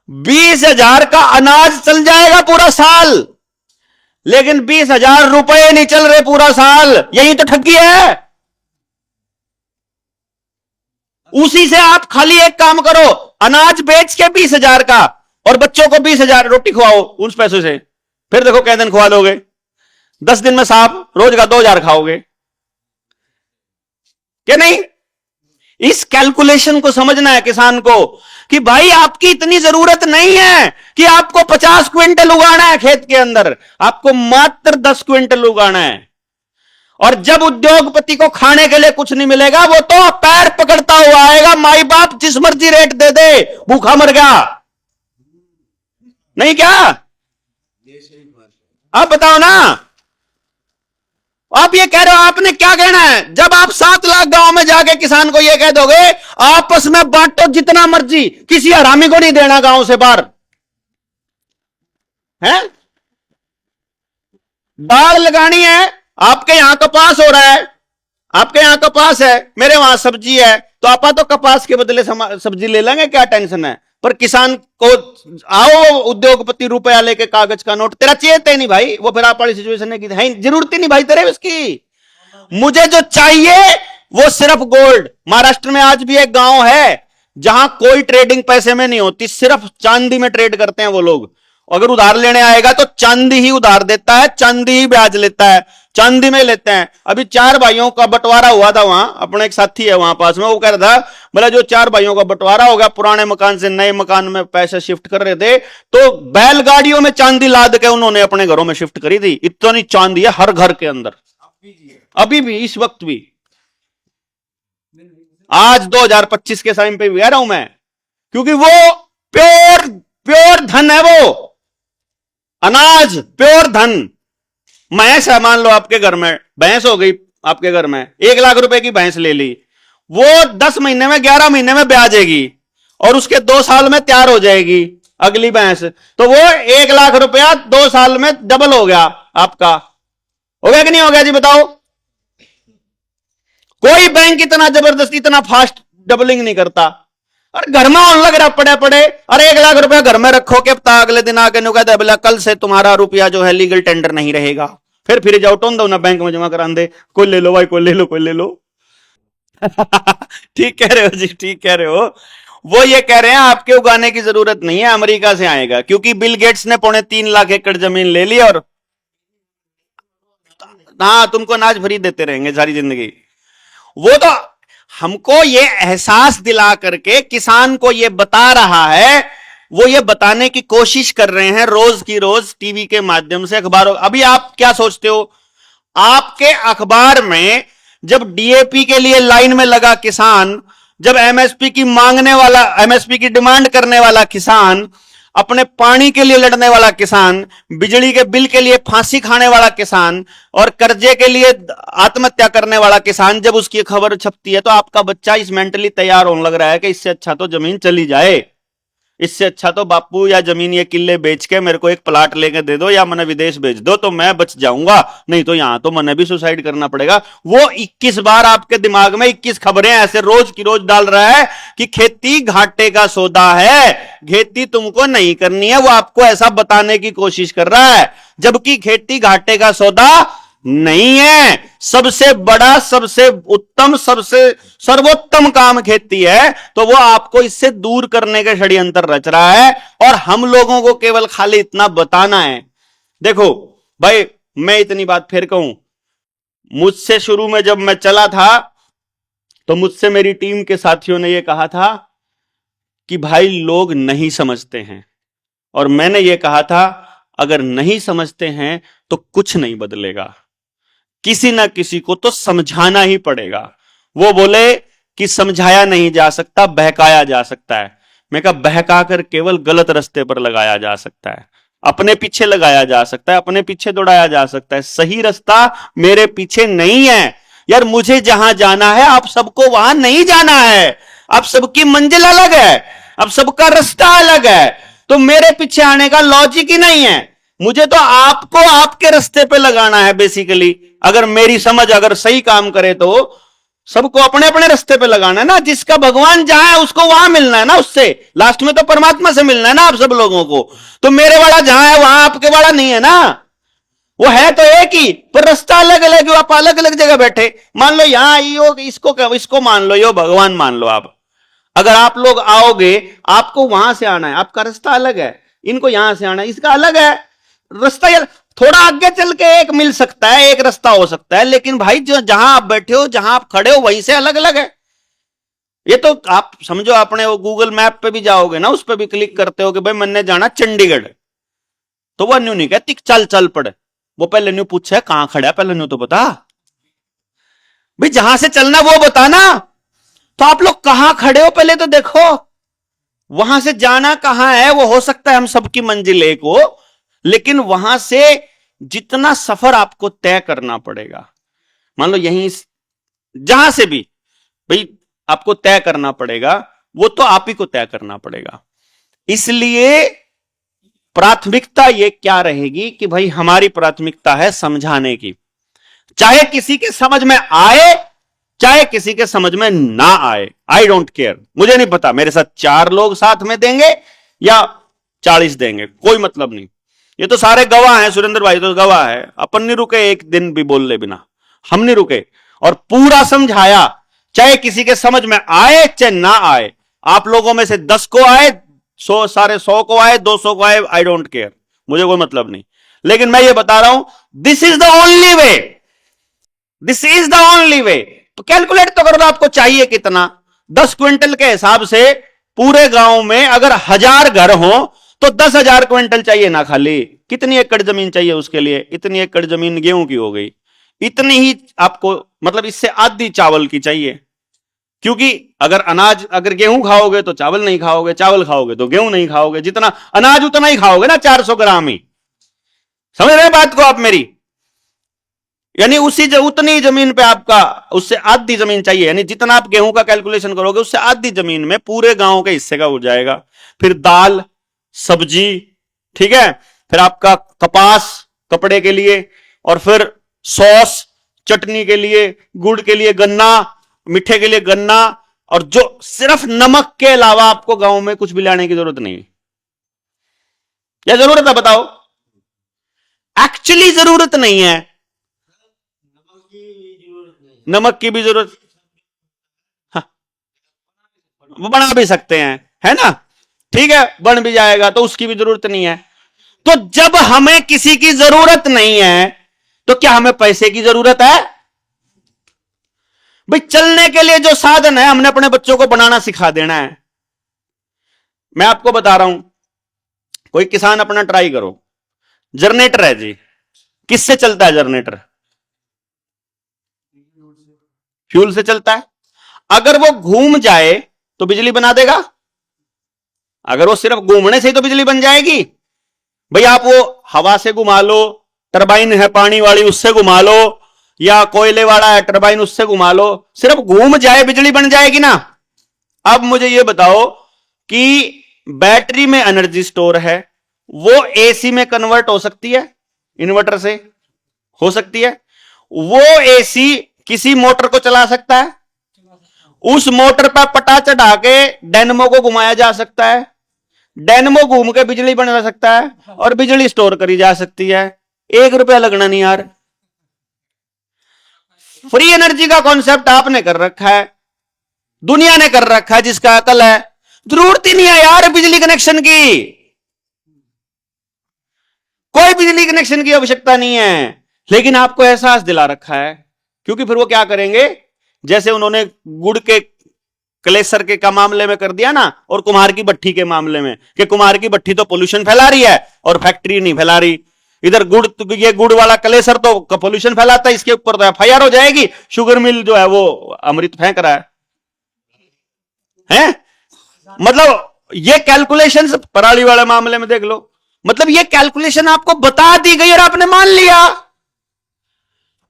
20,000 का अनाज चल जाएगा पूरा साल, लेकिन 20,000 रुपए नहीं चल रहे पूरा साल। यही तो ठगी है। उसी से आप खाली एक काम करो, अनाज बेच के 20,000 का, और बच्चों को 20,000 रोटी खवाओ उन पैसों से, फिर देखो कै दिन खवा लोगे। 10 दिन में साफ रोज का 2,000 खाओगे क्या? नहीं। इस कैलकुलेशन को समझना है किसान को, कि भाई आपकी इतनी जरूरत नहीं है कि आपको 50 क्विंटल उगाना है खेत के अंदर, आपको मात्र 10 क्विंटल उगाना है। और जब उद्योगपति को खाने के लिए कुछ नहीं मिलेगा, वो तो पैर पकड़ता हुआ आएगा, माई बाप जिस मर्जी रेट दे दे, भूखा मर गया। नहीं क्या? आप बताओ ना। आप ये कह रहे हो, आपने क्या कहना है? जब आप 7 लाख गांव में जाके किसान को ये कह दोगे आपस में बांटो जितना मर्जी, किसी हरामी को नहीं देना गांव से बाहर, है? दाल लगानी है, आपके यहां कपास हो रहा है, आपके यहां कपास है, मेरे वहां सब्जी है, तो आपा तो कपास के बदले सब्जी ले लेंगे, क्या टेंशन है? पर किसान को आओ उद्योगपति रुपया लेके कागज का नोट, तेरा चेत है नहीं भाई, वो फिर आप वाली सिचुएशन है, जरूरत ही नहीं भाई तेरे उसकी। मुझे जो चाहिए वो सिर्फ गोल्ड। महाराष्ट्र में आज भी एक गांव है जहां कोई ट्रेडिंग पैसे में नहीं होती, सिर्फ चांदी में ट्रेड करते हैं वो लोग। अगर उधार लेने आएगा तो चांदी ही उधार देता है, चांदी ही ब्याज लेता है, चांदी में लेते हैं। अभी 4 भाइयों का बंटवारा हुआ था वहां, अपने एक साथी है वहां पास में, वो कह रहा था बोला जो 4 भाइयों का बंटवारा हो गया, पुराने मकान से नए मकान में पैसे शिफ्ट कर रहे थे, तो बैलगाड़ियों में चांदी लाद के उन्होंने अपने घरों में शिफ्ट करी थी। इतनी चांदी है हर घर के अंदर, अभी भी, इस वक्त भी। आज 2025 के टाइम पे भी कह रहा हूं मैं, क्योंकि वो प्योर प्योर धन है, वो अनाज प्योर धन। भैंस है, मान लो आपके घर में भैंस हो गई, आपके घर में 1 लाख रुपए की भैंस ले ली, वो 10 महीने में 11 महीने में ब्याजेगी, और उसके 2 साल में तैयार हो जाएगी अगली भैंस, तो वो 1 लाख रुपया 2 साल में डबल हो गया आपका। हो गया कि नहीं हो गया जी बताओ? कोई बैंक इतना जबरदस्ती इतना फास्ट डबलिंग नहीं करता। और घर में ऑन लग रहा पड़े पड़े, अरे 1 लाख रुपया घर में रखो के पता अगले दिन आके नु कहता बोला कल से तुम्हारा रुपया जो है लीगल टेंडर नहीं रहेगा, फिर जाओ टोन दो ना बैंक में जमा करा दे, कोई ले लो भाई, कोई ले लो, कोई ले लो। ठीक कह रहे हो जी, ठीक कह रहे हो। वो ये कह रहे हैं आपके उगाने की जरूरत नहीं है, अमेरिका से आएगा, क्योंकि बिल गेट्स ने 3.25 लाख एकड़ जमीन ले ली, और हाँ तुमको अनाज फ्री देते रहेंगे सारी जिंदगी। वो तो हमको ये एहसास दिला करके किसान को ये बता रहा है, वो ये बताने की कोशिश कर रहे हैं रोज की रोज टीवी के माध्यम से, अखबारों। अभी आप क्या सोचते हो, आपके अखबार में जब डीएपी के लिए लाइन में लगा किसान, जब एमएसपी की मांगने वाला, एमएसपी की डिमांड करने वाला किसान, अपने पानी के लिए लड़ने वाला किसान, बिजली के बिल के लिए फांसी खाने वाला किसान, और कर्जे के लिए आत्महत्या करने वाला किसान, जब उसकी खबर छपती है तो आपका बच्चा इस मेंटली तैयार होने लग रहा है कि इससे अच्छा तो जमीन चली जाए, इससे अच्छा तो बापू या जमीन ये किले बेच के मेरे को एक प्लाट लेके दे दो, या मैंने विदेश भेज दो तो मैं बच जाऊंगा, नहीं तो यहां तो मैंने भी सुसाइड करना पड़ेगा। वो 21 बार आपके दिमाग में 21 खबरें ऐसे रोज की रोज डाल रहा है कि खेती घाटे का सौदा है, खेती तुमको नहीं करनी है, वो आपको ऐसा बताने की कोशिश कर रहा है, जबकि खेती घाटे का सौदा नहीं है। सबसे बड़ा, सबसे उत्तम, सबसे सर्वोत्तम काम खेती है, तो वो आपको इससे दूर करने के षड्यंत्र रच रहा है, और हम लोगों को केवल खाली इतना बताना है। देखो भाई, मैं इतनी बात फिर कहूं, मुझसे शुरू में जब मैं चला था तो मुझसे मेरी टीम के साथियों ने यह कहा था कि भाई लोग नहीं समझते हैं, और मैंने ये कहा था अगर नहीं समझते हैं तो कुछ नहीं बदलेगा, किसी ना किसी को तो समझाना ही पड़ेगा। वो बोले कि समझाया नहीं जा सकता, बहकाया जा सकता है। मैं कहा बहका कर केवल गलत रास्ते पर लगाया जा सकता है, अपने पीछे लगाया जा सकता है, अपने पीछे दौड़ाया जा सकता है। सही रास्ता मेरे पीछे नहीं है यार, मुझे जहां जाना है आप सबको वहां नहीं जाना है, आप सबकी मंजिल अलग है, अब सबका रास्ता अलग है, तो मेरे पीछे आने का लॉजिक ही नहीं है। मुझे तो आपको आपके रास्ते पे लगाना है बेसिकली। अगर मेरी समझ अगर सही काम करे तो सबको अपने अपने रास्ते पे लगाना है ना, जिसका भगवान जहां है उसको वहां मिलना है ना, उससे लास्ट में तो परमात्मा से मिलना है ना आप सब लोगों को। तो मेरे वाला जहां है वहां आपके वाला नहीं है ना, वो है तो एक ही, पर रास्ता अलग अलग, आप अलग अलग जगह बैठे। मान लो यहां यो इसको मान लो, यो भगवान मान लो आप। अगर आप लोग आओगे, आपको वहां से आना है, आपका रास्ता अलग है, इनको यहां से आना है, इसका अलग है रास्ता। थोड़ा आगे चल के एक मिल सकता है, एक रास्ता हो सकता है, लेकिन भाई जो जहां आप बैठे हो, जहां आप खड़े हो, वहीं से अलग अलग है। ये तो आप समझो, अपने वो गूगल मैप पे भी जाओगे ना, उस पर भी क्लिक करते हो कि भाई मैंने जाना चंडीगढ़, तो वो न्यू नहीं कहती चल चल पड़े, वो पहले न्यू पूछे कहां खड़ा है, पहले न्यू तो बता भाई, जहां से चलना वो बताना। तो आप लोग कहां खड़े हो पहले तो देखो, वहां से जाना कहां है। वो हो सकता है हम सबकी मंजिल एक हो, लेकिन वहां से जितना सफर आपको तय करना पड़ेगा, मान लो यहीं जहां से भी भाई आपको तय करना पड़ेगा, वो तो आप ही को तय करना पड़ेगा। इसलिए प्राथमिकता ये क्या रहेगी कि भाई हमारी प्राथमिकता है समझाने की, चाहे किसी के समझ में आए चाहे किसी के समझ में ना आए, आई डोंट केयर। मुझे नहीं पता मेरे साथ 4 लोग साथ में देंगे या 40 देंगे, कोई मतलब नहीं। ये तो सारे गवाह हैं, सुरेंद्र भाई तो गवाह है, अपन नहीं रुके एक दिन भी बोलने बिना, हम नहीं रुके और पूरा समझाया, चाहे किसी के समझ में आए चाहे ना आए। आप लोगों में से 10 को आए, 100 सारे 100 को आए, 200 को आए, आई डोंट केयर, मुझे कोई मतलब नहीं। लेकिन मैं ये बता रहा हूं, this is the only way, this is the only way. तो कैलकुलेट तो करो, आपको चाहिए कितना। 10 क्विंटल के हिसाब से पूरे गांव में अगर 1000 घर हो तो 10,000 क्विंटल चाहिए ना, खाली कितनी एकड़ जमीन चाहिए उसके लिए, इतनी एकड़ जमीन गेहूं की हो गई, इतनी ही आपको, मतलब इससे आधी चावल की चाहिए। क्योंकि अगर गेहूं खाओगे तो चावल नहीं खाओगे, चावल खाओगे तो गेहूं नहीं खाओगे, जितना अनाज उतना ही खाओगे ना, 400 ग्राम ही। समझ रहे हैं बात को आप मेरी? यानी उतनी जमीन पे आपका उससे आधी जमीन चाहिए, यानी जितना आप गेहूं का कैलकुलेशन करोगे उससे आधी जमीन में पूरे गांव के हिस्से का हो जाएगा। फिर दाल सब्जी, ठीक है, फिर आपका कपास कपड़े के लिए, और फिर सॉस चटनी के लिए, गुड़ के लिए गन्ना, मीठे के लिए गन्ना, और जो सिर्फ नमक के अलावा आपको गांव में कुछ भी लाने की जरूरत नहीं। क्या जरूरत है बताओ? एक्चुअली जरूरत नहीं है, नमक की भी जरूरत, हाँ, वो बना भी सकते हैं, है ना, ठीक है, बन भी जाएगा तो उसकी भी जरूरत नहीं है। तो जब हमें किसी की जरूरत नहीं है तो क्या हमें पैसे की जरूरत है? भाई चलने के लिए जो साधन है हमने अपने बच्चों को बनाना सिखा देना है। मैं आपको बता रहा हूं, कोई किसान अपना ट्राई करो, जनरेटर है जी, किससे चलता है जनरेटर? फ्यूल से चलता है। अगर वो घूम जाए तो बिजली बना देगा? अगर वो सिर्फ घूमने से ही तो बिजली बन जाएगी? भाई आप वो हवा से घुमा लो, टरबाइन है पानी वाली उससे घुमा लो, या कोयले वाला है टरबाइन उससे घुमा लो, सिर्फ घूम जाए बिजली बन जाएगी ना। अब मुझे ये बताओ कि बैटरी में एनर्जी स्टोर है, वो एसी में कन्वर्ट हो सकती है? इन्वर्टर से हो सकती है। वो एसी किसी मोटर को चला सकता है? उस मोटर पर पटा चढ़ा के डायनेमो को घुमाया जा सकता है, डायनेमो घूम के बिजली बना सकता है और बिजली स्टोर करी जा सकती है। 1 रुपया लगना नहीं यार। फ्री एनर्जी का कॉन्सेप्ट आपने कर रखा है, दुनिया ने कर रखा है, जिसका अकल है। जरूरत ही नहीं है यार बिजली कनेक्शन की, कोई बिजली कनेक्शन की आवश्यकता नहीं है। लेकिन आपको एहसास दिला रखा है, क्योंकि फिर वो क्या करेंगे, जैसे उन्होंने गुड़ के क्लेसर के का मामले में कर दिया ना, और कुम्हार की भट्ठी के मामले में, कि कुम्हार की भट्ठी तो पोल्यूशन फैला रही है और फैक्ट्री नहीं फैला रही। इधर गुड़, ये गुड़ वाला क्लेसर तो पोल्यूशन फैलाता है, इसके ऊपर तो एफआईआर हो जाएगी, शुगर मिल जो है वो अमृत फेंक रहा है? मतलब ये कैलकुलेशन पराली वाले मामले में देख लो, मतलब ये कैलकुलेशन आपको बता दी गई और आपने मान लिया,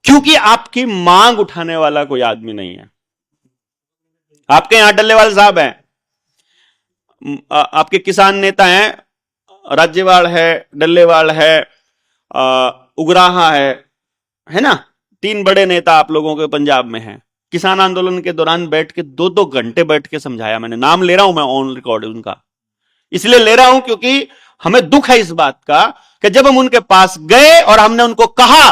क्योंकि आपकी मांग उठाने वाला कोई आदमी नहीं है। आपके यहां डल्लेवाल साहब हैं, आपके किसान नेता हैं, राज्यवाल है, डल्लेवाल है, उगराहा है ना, 3 बड़े नेता आप लोगों के पंजाब में हैं। किसान आंदोलन के दौरान बैठ के 2-2 घंटे बैठ के समझाया, मैंने नाम ले रहा हूं, मैं ऑन रिकॉर्ड उनका इसलिए ले रहा हूं क्योंकि हमें दुख है इस बात का कि जब हम उनके पास गए और हमने उनको कहा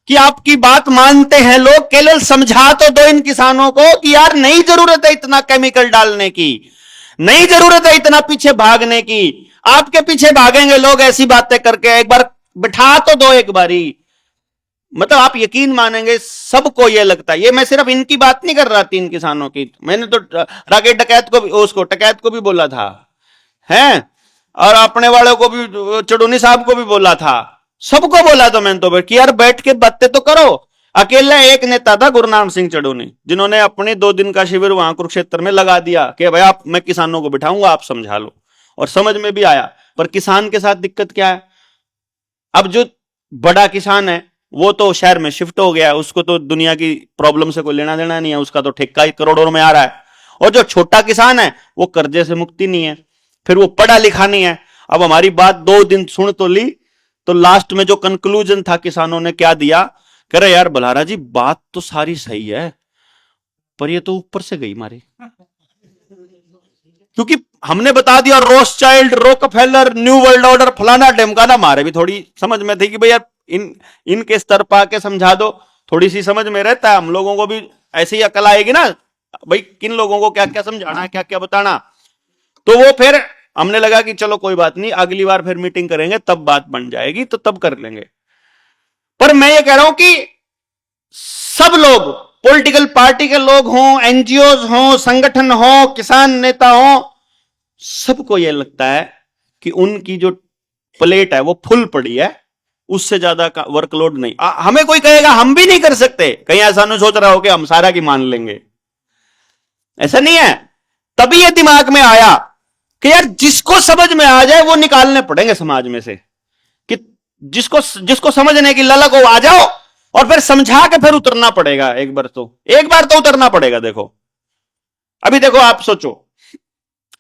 कि आपकी बात मानते हैं लोग, केवल समझा तो दो इन किसानों को कि यार नहीं जरूरत है इतना केमिकल डालने की, नहीं जरूरत है इतना पीछे भागने की, आपके पीछे भागेंगे लोग ऐसी बातें करके, एक बार बिठा तो दो एक बारी। मतलब आप यकीन मानेंगे सबको ये लगता है, ये मैं सिर्फ इनकी बात नहीं कर रहा 3 किसानों की, मैंने तो राकेश डकैत को भी, उसको टकैत को भी बोला था हैं, और अपने वालों को भी, चड़ूनी साहब को भी बोला था, सबको बोला था मैंने तो कि यार बैठ के बातें तो करो। अकेला एक नेता था गुरनाम सिंह चड़ूनी, जिन्होंने अपने 2 दिन का शिविर वहां कुरुक्षेत्र में लगा दिया कि भाई आप, मैं किसानों को बिठाऊंगा, आप समझा लो, और समझ में भी आया। पर किसान के साथ दिक्कत क्या है, अब जो बड़ा किसान है वो तो शहर में शिफ्ट हो गया है, उसको तो दुनिया की प्रॉब्लम से कोई लेना देना नहीं है, उसका तो ठेका ही करोड़ों में आ रहा है। और जो छोटा किसान है वो कर्जे से मुक्ति नहीं है, फिर वो पढ़ा लिखा नहीं है। अब हमारी बात 2 दिन सुन तो ली, तो लास्ट में जो कंक्लूजन था किसानों ने क्या दिया, कह रहे यार बलहारा जी बात तो सारी सही है, पर ये तो ऊपर से गई मारी, क्योंकि हमने बता दिया रोथशाइल्ड, रॉकफेलर, न्यू वर्ल्ड ऑर्डर, फलाना ढिमकाना, हमारे भी थोड़ी समझ में थी कि भैया इनके स्तर पर आके समझा दो, थोड़ी सी समझ में रहता है, हम लोगों को भी ऐसे ही अकल आएगी ना भाई, किन लोगों को क्या क्या समझाना है, क्या क्या बताना। तो वो फिर हमने लगा कि चलो कोई बात नहीं, अगली बार फिर मीटिंग करेंगे, तब बात बन जाएगी, तो तब कर लेंगे। पर मैं ये कह रहा हूं कि सब लोग, पॉलिटिकल पार्टी के लोग हों, एनजीओ हों, संगठन हो, किसान नेता हो, सबको यह लगता है कि उनकी जो प्लेट है वो फुल पड़ी है, उससे ज्यादा का वर्कलोड नहीं। हमें कोई कहेगा हम भी नहीं कर सकते, कहीं ऐसा नहीं सोच रहा हो कि हम सारा की मान लेंगे, ऐसा नहीं है। तभी ये दिमाग में आया कि यार जिसको समझ में आ जाए वो निकालने पड़ेंगे समाज में से, कि जिसको समझने की ललक हो आ जाओ, और फिर समझा के फिर उतरना पड़ेगा। एक बार तो उतरना पड़ेगा। देखो अभी देखो, आप सोचो,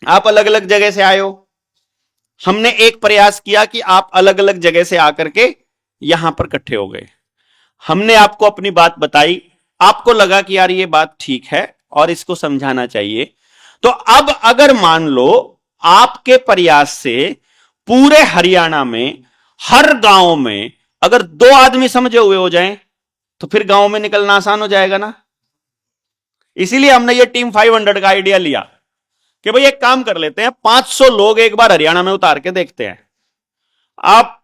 आप अलग अलग जगह से आए हो, हमने एक प्रयास किया कि आप अलग अलग जगह से आकर के यहां पर इकट्ठे हो गए, हमने आपको अपनी बात बताई, आपको लगा कि यार ये बात ठीक है और इसको समझाना चाहिए। तो अब अगर मान लो आपके प्रयास से पूरे हरियाणा में हर गांव में अगर 2 आदमी समझे हुए हो जाएं, तो फिर गांव में निकलना आसान हो जाएगा ना। इसीलिए हमने ये टीम 500 का आइडिया लिया कि भाई एक काम कर लेते हैं, 500 लोग एक बार हरियाणा में उतार के देखते हैं। आप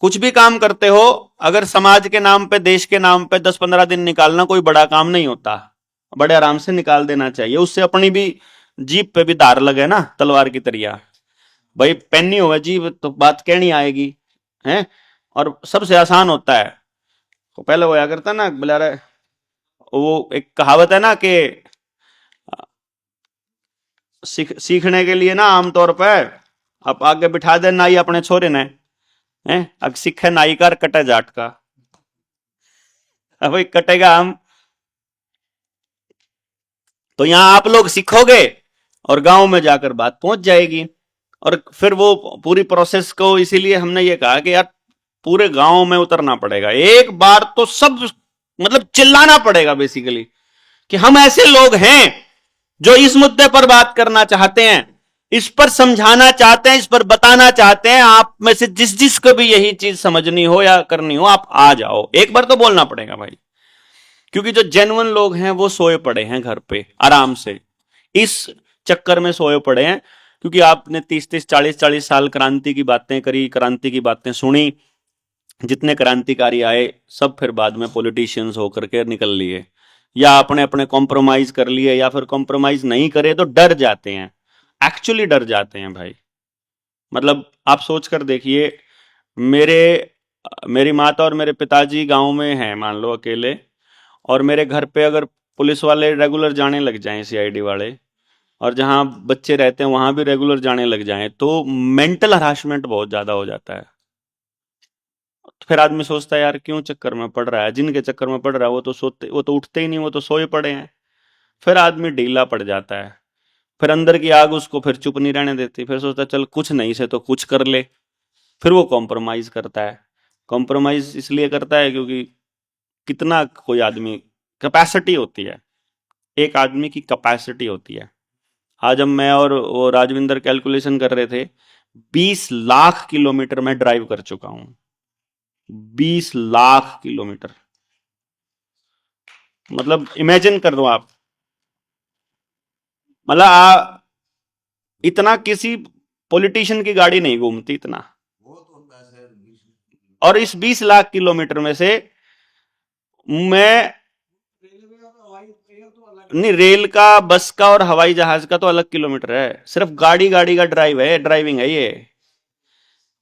कुछ भी काम करते हो, अगर समाज के नाम पे, देश के नाम पे 10-15 दिन निकालना कोई बड़ा काम नहीं होता, बड़े आराम से निकाल देना चाहिए। उससे अपनी भी जीभ पे भी धार लगे ना, तलवार की तरिया। भाई पेन्नी हो जीभ तो बात कहनी आएगी है, और सबसे आसान होता है। तो पहले वो क्या करता ना, बोला रहे, वो एक कहावत है ना कि सीखने के लिए ना आमतौर पर आप आगे बिठा दे नाई अपने छोरे ने, अब सीखे नाई का कटे जाट का, अब भाई कटेगा हम। तो यहां आप लोग सीखोगे और गांव में जाकर बात पहुंच जाएगी, और फिर वो पूरी प्रोसेस को, इसीलिए हमने ये कहा कि यार पूरे गांव में उतरना पड़ेगा एक बार, तो सब मतलब चिल्लाना पड़ेगा बेसिकली कि हम ऐसे लोग हैं जो इस मुद्दे पर बात करना चाहते हैं, इस पर समझाना चाहते हैं, इस पर बताना चाहते हैं। आप में से जिस जिसको भी यही चीज समझनी हो या करनी हो, आप आ जाओ। एक बार तो बोलना पड़ेगा भाई, क्योंकि जो जेन्युइन लोग हैं वो सोए पड़े हैं घर पे आराम से, इस चक्कर में सोए पड़े हैं क्योंकि आपने 30-30, 40-40 साल क्रांति की बातें करी, क्रांति की बातें सुनी, जितने क्रांतिकारी आए सब फिर बाद में पॉलिटिशियंस होकर के निकल लिए। या अपने अपने कॉम्प्रोमाइज कर लिए, या फिर कॉम्प्रोमाइज नहीं करे तो डर जाते हैं, एक्चुअली डर जाते हैं भाई। मतलब आप सोच कर देखिए, मेरे मेरी माता और मेरे पिताजी गांव में हैं मान लो अकेले, और मेरे घर पे अगर पुलिस वाले रेगुलर जाने लग जाएं, सीआईडी वाले, और जहां बच्चे रहते हैं वहां भी रेगुलर जाने लग जाएं, तो मेंटल हरासमेंट बहुत ज्यादा हो जाता है। तो फिर आदमी सोचता है यार क्यों चक्कर में पड़ रहा है, जिनके चक्कर में पड़ रहा है वो तो उठते ही नहीं, वो तो सोए पड़े हैं। फिर आदमी ढीला पड़ जाता है, फिर अंदर की आग उसको फिर चुप नहीं रहने देती, फिर सोचता है चल कुछ नहीं से तो कुछ कर ले, फिर वो कॉम्प्रोमाइज करता है। कॉम्प्रोमाइज इसलिए करता है क्योंकि कितना कोई आदमी, कैपेसिटी होती है, एक आदमी की कैपेसिटी होती है। आज हम मैं और वो राजविंदर कैलकुलेशन कर रहे थे, 20 लाख किलोमीटर मैं ड्राइव कर चुका हूं, 20 लाख किलोमीटर। मतलब इमेजिन कर दो आप, मतलब इतना किसी पॉलिटिशियन की गाड़ी नहीं घूमती इतना। और इस 20 लाख किलोमीटर में से मैं, नहीं रेल का, बस का और हवाई जहाज का तो अलग किलोमीटर है, सिर्फ गाड़ी गाड़ी का ड्राइविंग है ये।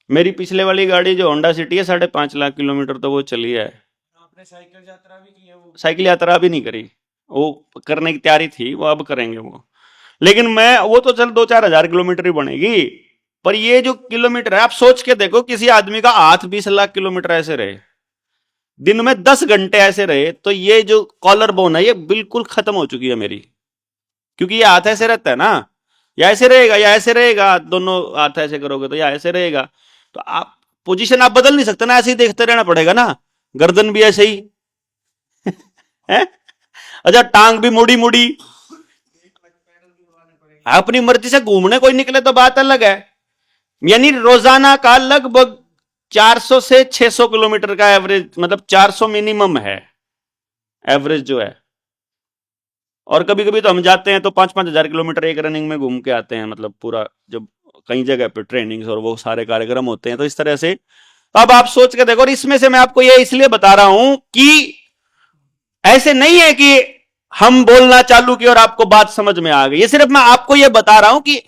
मेरी पिछले वाली गाड़ी जो होंडा सिटी है 5.5 लाख किलोमीटर तो वो चली है। आपने साइकिल यात्रा भी की है? वो साइकिल यात्रा भी नहीं करी, वो करने की तैयारी थी, वो अब करेंगे वो। लेकिन मैं, वो तो चल 2-4 हजार किलोमीटर ही बनेगी, पर ये जो किलोमीटर है आप सोच के देखो, किसी आदमी का हाथ 20 लाख किलोमीटर ऐसे रहे, दिन में 10 घंटे ऐसे रहे, तो ये जो कॉलर बोन है ये बिल्कुल खत्म हो चुकी है मेरी, क्योंकि ये हाथ ऐसे रहता है ना, या ऐसे रहेगा या ऐसे रहेगा, दोनों हाथ ऐसे करोगे तो या ऐसे रहेगा, तो आप पोजीशन आप बदल नहीं सकते ना, ऐसे ही देखते रहना पड़ेगा ना, गर्दन भी ऐसे ही है। अच्छा टांग भी मुड़ी मुड़ी, अपनी मर्जी से घूमने कोई निकले तो बात अलग है। यानी रोजाना का लगभग 400 से 600 किलोमीटर का एवरेज, मतलब 400 मिनिमम है एवरेज जो है। और कभी कभी तो हम जाते हैं तो 5-5 हजार किलोमीटर एक रनिंग में घूम के आते हैं, मतलब पूरा, जब कई जगह पे ट्रेनिंग्स और वो सारे कार्यक्रम होते हैं तो इस तरह से। अब आप सोच के देखो, और इसमें से मैं आपको ये इसलिए बता रहा हूं कि ऐसे नहीं है कि हम बोलना चालू किया और आपको बात समझ में आ गई, ये सिर्फ मैं आपको ये बता रहा हूं कि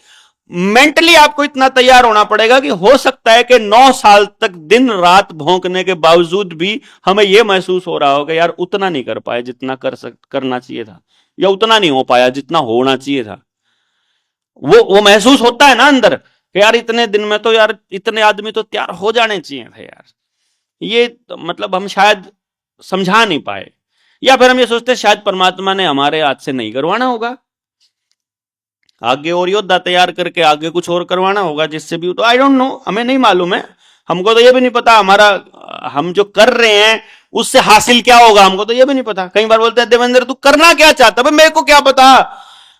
मेंटली आपको इतना तैयार होना पड़ेगा कि हो सकता है कि 9 साल तक दिन रात भौंकने के बावजूद भी हमें यह महसूस हो रहा होगा यार उतना नहीं कर पाए जितना करना चाहिए था, या उतना नहीं हो पाया जितना होना चाहिए था। वो महसूस होता है ना अंदर कि यार इतने दिन में तो यार इतने आदमी तो तैयार हो जाने चाहिए थे यार, ये तो मतलब हम शायद समझा नहीं पाए, या फिर हम ये सोचते हैं शायद परमात्मा ने हमारे हाथ से नहीं करवाना होगा, आगे और योद्धा तैयार करके आगे कुछ और करवाना होगा जिससे भी, तो आई डोंट नो, हमें नहीं मालूम है, हमको तो ये भी नहीं पता हमारा, हम जो कर रहे हैं उससे हासिल क्या होगा, हमको तो ये भी नहीं पता। कई बार बोलते हैं देवेंद्र तू करना क्या चाहता है, मेरे को क्या पता,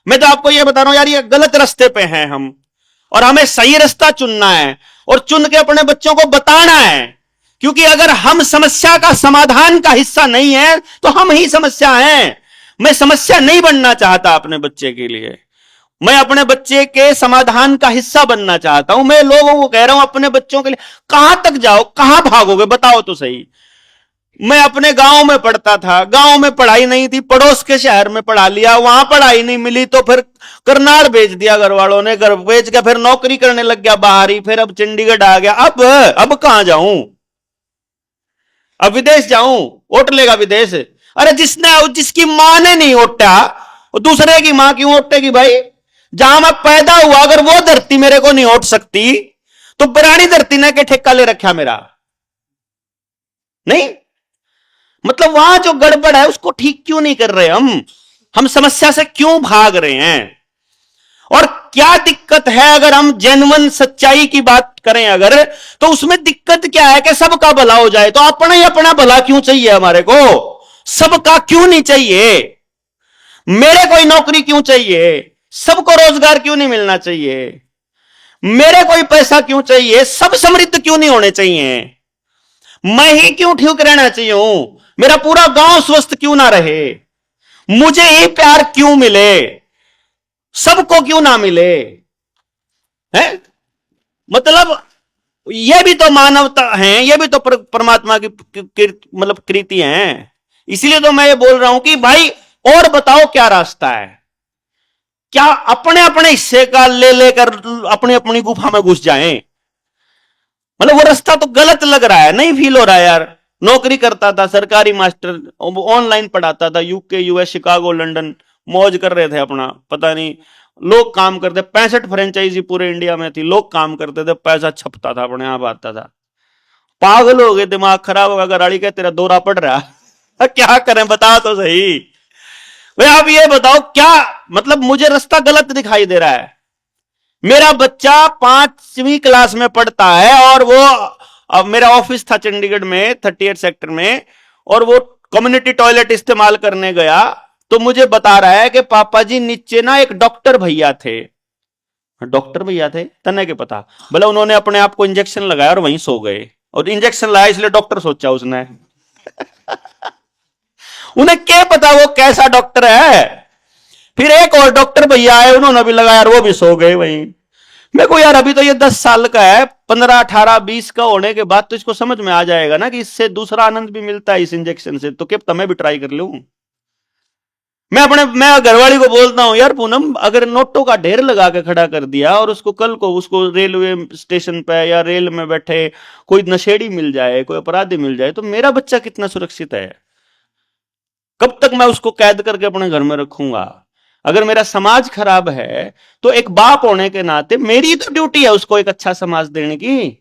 मैं तो आपको ये बता रहा हूं यार ये गलत रास्ते पे हैं हम, और हमें सही रास्ता चुनना है और चुन के अपने बच्चों को बताना है, क्योंकि अगर हम समस्या का समाधान का हिस्सा नहीं है तो हम ही समस्या हैं। मैं समस्या नहीं बनना चाहता अपने बच्चे के लिए, मैं अपने बच्चे के समाधान का हिस्सा बनना चाहता हूं। मैं लोगों को कह रहा हूं अपने बच्चों के लिए कहां तक जाओ, कहां भागोगे, बताओ तो सही। मैं अपने गांव में पढ़ता था, गांव में पढ़ाई नहीं थी, पड़ोस के शहर में पढ़ा लिया, वहां पढ़ाई नहीं मिली तो फिर करनाल भेज दिया घर वालों ने, घर भेज के फिर नौकरी करने लग गया बाहर ही, फिर अब चंडीगढ़ आ गया, अब कहां जाऊं, अब विदेश जाऊं, ओट लेगा विदेश। अरे जिसकी मां ने नहीं ओटा दूसरे की मां क्यों ओटेगी भाई, जहां मैं पैदा हुआ अगर वो धरती मेरे को नहीं ओट सकती तो पुरानी धरती ने के ठेका ले रखा मेरा, नहीं, मतलब वहां जो गड़बड़ है उसको ठीक क्यों नहीं कर रहे हम समस्या से क्यों भाग रहे हैं, और क्या दिक्कत है अगर हम जेन्युइन सच्चाई की बात करें अगर, तो उसमें दिक्कत क्या है कि सबका भला हो जाए, तो अपना ही अपना भला क्यों चाहिए हमारे को, सबका क्यों नहीं चाहिए, मेरे कोई नौकरी क्यों चाहिए, सबको रोजगार क्यों नहीं मिलना चाहिए, मेरे कोई पैसा क्यों चाहिए, सब समृद्ध क्यों नहीं होने चाहिए, मैं ही क्यों ठीक रहना चाहिए हूं, मेरा पूरा गांव स्वस्थ क्यों ना रहे, मुझे ही प्यार क्यों मिले, सबको क्यों ना मिले, है मतलब ये भी तो मानवता है, ये भी तो परमात्मा की मतलब कृति है। इसीलिए तो मैं ये बोल रहा हूं कि भाई और बताओ क्या रास्ता है? क्या अपने अपने हिस्से का ले लेकर अपनी अपनी गुफा में घुस जाएं? मतलब वो रास्ता तो गलत लग रहा है, नहीं फील हो रहा है यार। नौकरी करता था, सरकारी मास्टर, ऑनलाइन पढ़ाता था, यूके, यूएस, शिकागो, लंदन, मौज कर रहे थे अपना, पता नहीं लोग काम करते, 65 फ्रेंचाइजी पूरे इंडिया में थी, लोग काम करते थे, पैसा छपता था, अपने आप आता था। पागल हो गए, दिमाग खराब होगा। गाड़ी का तेरा दौरा पड़ रहा क्या करें, बता तो सही भाई। आप ये बताओ क्या मतलब, मुझे रास्ता गलत दिखाई दे रहा है। मेरा बच्चा 5वीं क्लास में पढ़ता है और वो, अब मेरा ऑफिस था चंडीगढ़ में 38 सेक्टर में, और वो कम्युनिटी टॉयलेट इस्तेमाल करने गया तो मुझे बता रहा है कि पापा जी नीचे ना एक डॉक्टर भैया थे। डॉक्टर भैया थे तने के पता, बोले उन्होंने अपने आप को इंजेक्शन लगाया और वहीं सो गए, और इंजेक्शन लगाया इसलिए डॉक्टर सोचा उसने उन्हें क्या पता वो कैसा डॉक्टर है। फिर एक और डॉक्टर भैया आए, उन्होंने भी लगाया और वो भी सो गए वहीं। मेरे को यार अभी तो ये 10 साल का है, 15, 18, 20 का होने के बाद तो इसको समझ में आ जाएगा ना कि इससे दूसरा आनंद भी मिलता है इस इंजेक्शन से, तो क्या मैं भी ट्राई कर लूं। मैं घरवाली को बोलता हूं, यार पूनम अगर नोटों का ढेर लगा के खड़ा कर दिया और उसको कल को उसको रेलवे स्टेशन पे या रेल में बैठे कोई नशेड़ी मिल जाए, कोई अपराधी मिल जाए, तो मेरा बच्चा कितना सुरक्षित है? कब तक मैं उसको कैद करके अपने घर में रखूंगा? अगर मेरा समाज खराब है तो एक बाप होने के नाते मेरी तो ड्यूटी है उसको एक अच्छा समाज देने की।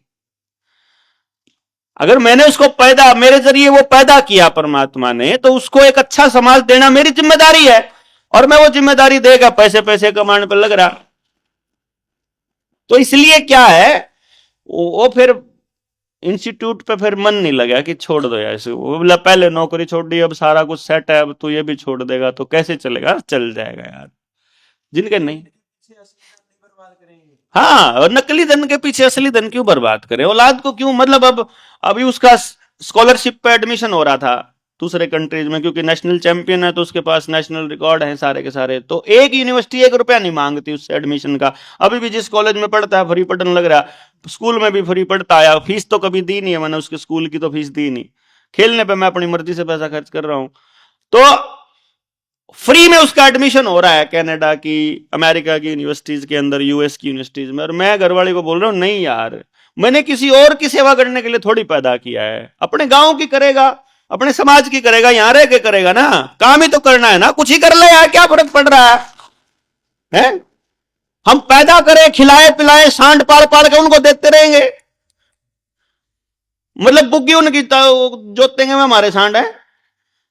अगर मैंने उसको पैदा, मेरे जरिए वो पैदा किया परमात्मा ने, तो उसको एक अच्छा समाज देना मेरी जिम्मेदारी है, और मैं वो जिम्मेदारी देगा पैसे पैसे कमाने पर लग रहा। तो इसलिए क्या है, वो फिर इंस्टीट्यूट पे फिर मन नहीं लगा कि छोड़ दो यार इसे। वो बोला पहले नौकरी छोड़ दी, अब सारा कुछ सेट है, अब तू ये भी छोड़ देगा तो कैसे चलेगा? चल जाएगा यार, जिनके नहीं। हाँ, और नकली धन के पीछे असली धन क्यों बर्बाद करें? औलाद को क्यों, मतलब अब अभी उसका स्कॉलरशिप पे एडमिशन हो रहा था दूसरे कंट्रीज में, क्योंकि नेशनल चैंपियन है तो उसके पास नेशनल रिकॉर्ड है सारे के सारे, तो एक यूनिवर्सिटी 1 रुपया नहीं मांगती उससे एडमिशन का। अभी भी जिस कॉलेज में पढ़ता है फ्री पढ़ने लग रहा, स्कूल में भी फ्री पढ़ता है, फीस तो कभी दी नहीं है मैंने, उसके स्कूल की तो फीस दी नहीं, खेलने पे मैं अपनी मर्जी से पैसा खर्च कर रहा हूं। तो फ्री में उसका एडमिशन हो रहा है कनाडा की, अमेरिका की यूनिवर्सिटीज के अंदर, यूएस की यूनिवर्सिटीज में। और मैं घरवाली को बोल रहा हूं नहीं यार, मैंने किसी और की सेवा करने के लिए थोड़ी पैदा किया है, अपने गांव की करेगा, अपने समाज की करेगा, यहां रह के करेगा ना, काम ही तो करना है ना, कुछ ही कर ले यार, क्या फर्क पड़ रहा है? हम पैदा करें, खिलाए पिलाए, सांड पाल पाल के उनको देते रहेंगे, मतलब बुग्गी उनकी जोतेंगे में हमारे सांड है।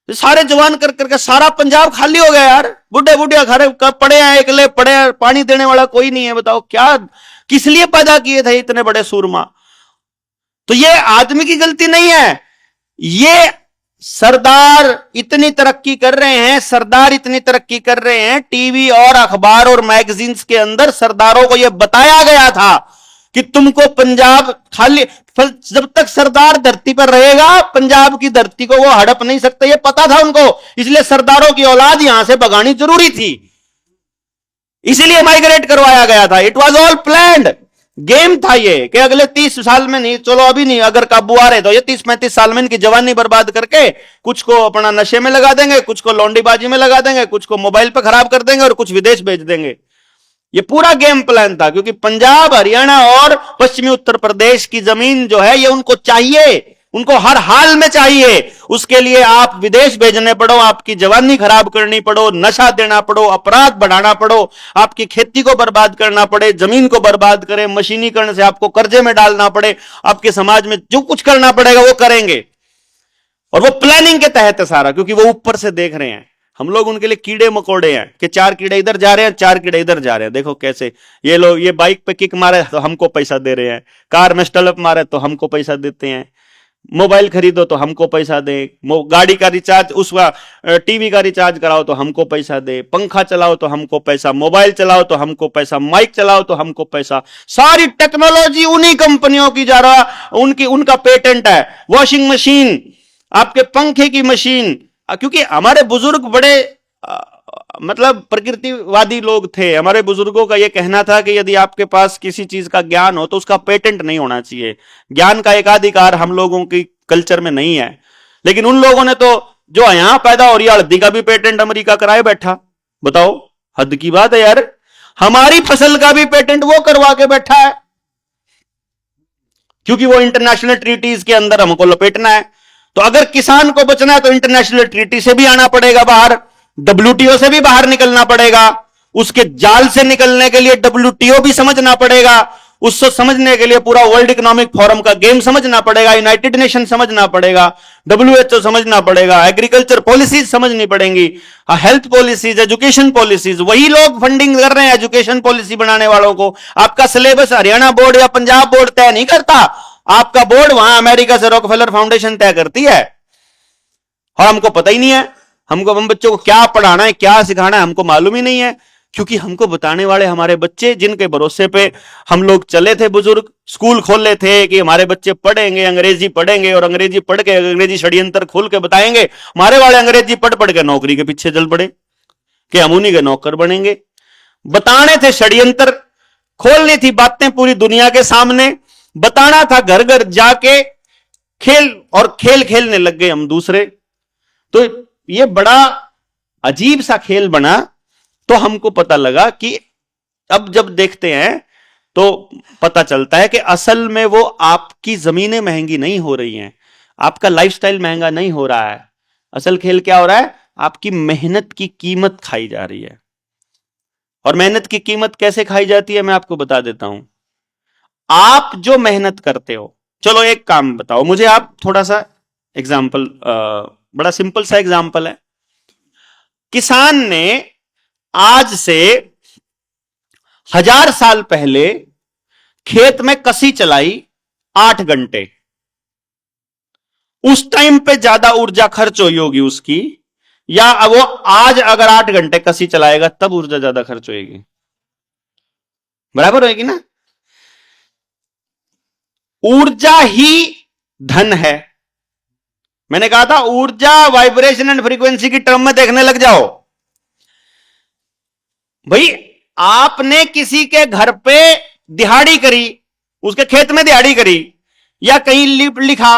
सारे जवान कर करके सारा पंजाब खाली हो गया यार, बुढ़े बुढ़िया घर पड़े हैं, एकले पड़े हैं, पानी देने वाला कोई नहीं है। बताओ क्या, किस लिए पैदा किए थे इतने बड़े सूरमा? तो ये आदमी की गलती नहीं है, ये सरदार इतनी तरक्की कर रहे हैं, सरदार इतनी तरक्की कर रहे हैं, टीवी और अखबार और मैगजीन्स के अंदर सरदारों को यह बताया गया था कि तुमको पंजाब खाली, जब तक सरदार धरती पर रहेगा पंजाब की धरती को वो हड़प नहीं सकते, ये पता था उनको, इसलिए सरदारों की औलाद यहां से भगानी जरूरी थी, इसीलिए माइग्रेट करवाया गया था। It was all planned game था ये, कि अगले 30 साल में नहीं, चलो अभी नहीं, अगर काबू आ रहे तो ये 30-35 साल में इनकी जवानी बर्बाद करके कुछ को अपना नशे में लगा देंगे, कुछ को लौंडीबाजी में लगा देंगे, कुछ को मोबाइल पर खराब कर देंगे और कुछ विदेश भेज देंगे। ये पूरा गेम प्लान था, क्योंकि पंजाब, हरियाणा और पश्चिमी उत्तर प्रदेश की जमीन जो है ये उनको चाहिए, उनको हर हाल में चाहिए। उसके लिए आप विदेश भेजने पड़ो, आपकी जवानी खराब करनी पड़ो, नशा देना पड़ो, अपराध बढ़ाना पड़ो, आपकी खेती को बर्बाद करना पड़े, जमीन को बर्बाद करें, मशीनीकरण से आपको कर्जे में डालना पड़े, आपके समाज में जो कुछ करना पड़ेगा वो करेंगे, और वो प्लानिंग के तहत है सारा, क्योंकि वो ऊपर से देख रहे हैं। हम लोग उनके लिए कीड़े मकोड़े हैं कि 4 कीड़े इधर जा रहे हैं, 4 कीड़े इधर जा रहे हैं, देखो कैसे ये लोग, ये बाइक पे किक मारे तो हमको पैसा दे रहे हैं, कार में स्टलप मारे तो हमको पैसा देते हैं, मोबाइल खरीदो तो हमको पैसा दे, गाड़ी का रिचार्ज, उसका टीवी का रिचार्ज कराओ तो हमको पैसा दे, पंखा चलाओ तो हमको पैसा, मोबाइल चलाओ तो हमको पैसा, माइक चलाओ तो हमको पैसा, सारी टेक्नोलॉजी उन्हीं कंपनियों की जा रहा, उनका पेटेंट है। वॉशिंग मशीन, आपके पंखे की मशीन, क्योंकि हमारे बुजुर्ग बड़े मतलब प्रकृतिवादी लोग थे, हमारे बुजुर्गों का यह कहना था कि यदि आपके पास किसी चीज का ज्ञान हो तो उसका पेटेंट नहीं होना चाहिए, ज्ञान का एकाधिकार हम लोगों की कल्चर में नहीं है। लेकिन उन लोगों ने तो जो यहां पैदा हो रही है हल्दी का भी पेटेंट अमेरिका कराए बैठा। बताओ, हद की बात है यार। हमारी फसल का भी पेटेंट वो करवा के बैठा है, क्योंकि वो इंटरनेशनल ट्रीटीज के अंदर हमको लपेटना है। तो अगर किसान को बचना है तो इंटरनेशनल ट्रीटी से भी आना पड़ेगा बाहर, डब्ल्यूटीओ से भी बाहर निकलना पड़ेगा। उसके जाल से निकलने के लिए डब्ल्यूटीओ भी समझना पड़ेगा, उसको समझने के लिए पूरा वर्ल्ड इकोनॉमिक फोरम का गेम समझना पड़ेगा, यूनाइटेड नेशन समझना पड़ेगा, डब्ल्यूएचओ समझना पड़ेगा, एग्रीकल्चर पॉलिसीज समझनी पड़ेंगी, हेल्थ पॉलिसीज, एजुकेशन पॉलिसीज। वही लोग फंडिंग कर रहे हैं एजुकेशन पॉलिसी बनाने वालों को। आपका सिलेबस हरियाणा बोर्ड या पंजाब बोर्ड तय नहीं करता, आपका बोर्ड वहां अमेरिका से रॉकफेलर फाउंडेशन तय करती है। और हमको पता ही नहीं है, हम बच्चों को क्या पढ़ाना है, क्या सिखाना है, हमको मालूम ही नहीं है। क्योंकि हमको बताने वाले हमारे बच्चे, जिनके भरोसे पे हम लोग चले थे, बुजुर्ग स्कूल खोले थे कि हमारे बच्चे पढ़ेंगे, अंग्रेजी पढ़ेंगे, और अंग्रेजी पढ़ के अंग्रेजी षड्यंत्र खोल के बताएंगे। हमारे वाले अंग्रेजी पढ़ पढ़ के नौकरी के पीछे चल पड़े कि हम उन्हीं के नौकर बनेंगे। बताने थे षड्यंत्र, खोलनी थी बातें पूरी दुनिया के सामने, बताना था घर घर जाके, खेल और खेल खेलने लग गए हम दूसरे। तो ये बड़ा अजीब सा खेल बना। तो हमको पता लगा कि अब जब देखते हैं तो पता चलता है कि असल में वो आपकी जमीनें महंगी नहीं हो रही हैं, आपका लाइफस्टाइल महंगा नहीं हो रहा है। असल खेल क्या हो रहा है, आपकी मेहनत की कीमत खाई जा रही है। और मेहनत की कीमत कैसे खाई जाती है मैं आपको बता देता हूं। आप जो मेहनत करते हो, चलो एक काम बताओ मुझे आप, थोड़ा सा एग्जाम्पल, बड़ा सिंपल सा एग्जाम्पल है। किसान ने आज से 1000 साल पहले खेत में कसी चलाई 8 घंटे। उस टाइम पे ज्यादा ऊर्जा खर्च हुई होगी उसकी, या वो आज अगर 8 घंटे कसी चलाएगा तब ऊर्जा ज्यादा खर्च होगी? बराबर होगी ना। ऊर्जा ही धन है। मैंने कहा था ऊर्जा वाइब्रेशन एंड फ्रीक्वेंसी की टर्म में देखने लग जाओ भाई। आपने किसी के घर पे दिहाड़ी करी, उसके खेत में दिहाड़ी करी, या कहीं लिखा,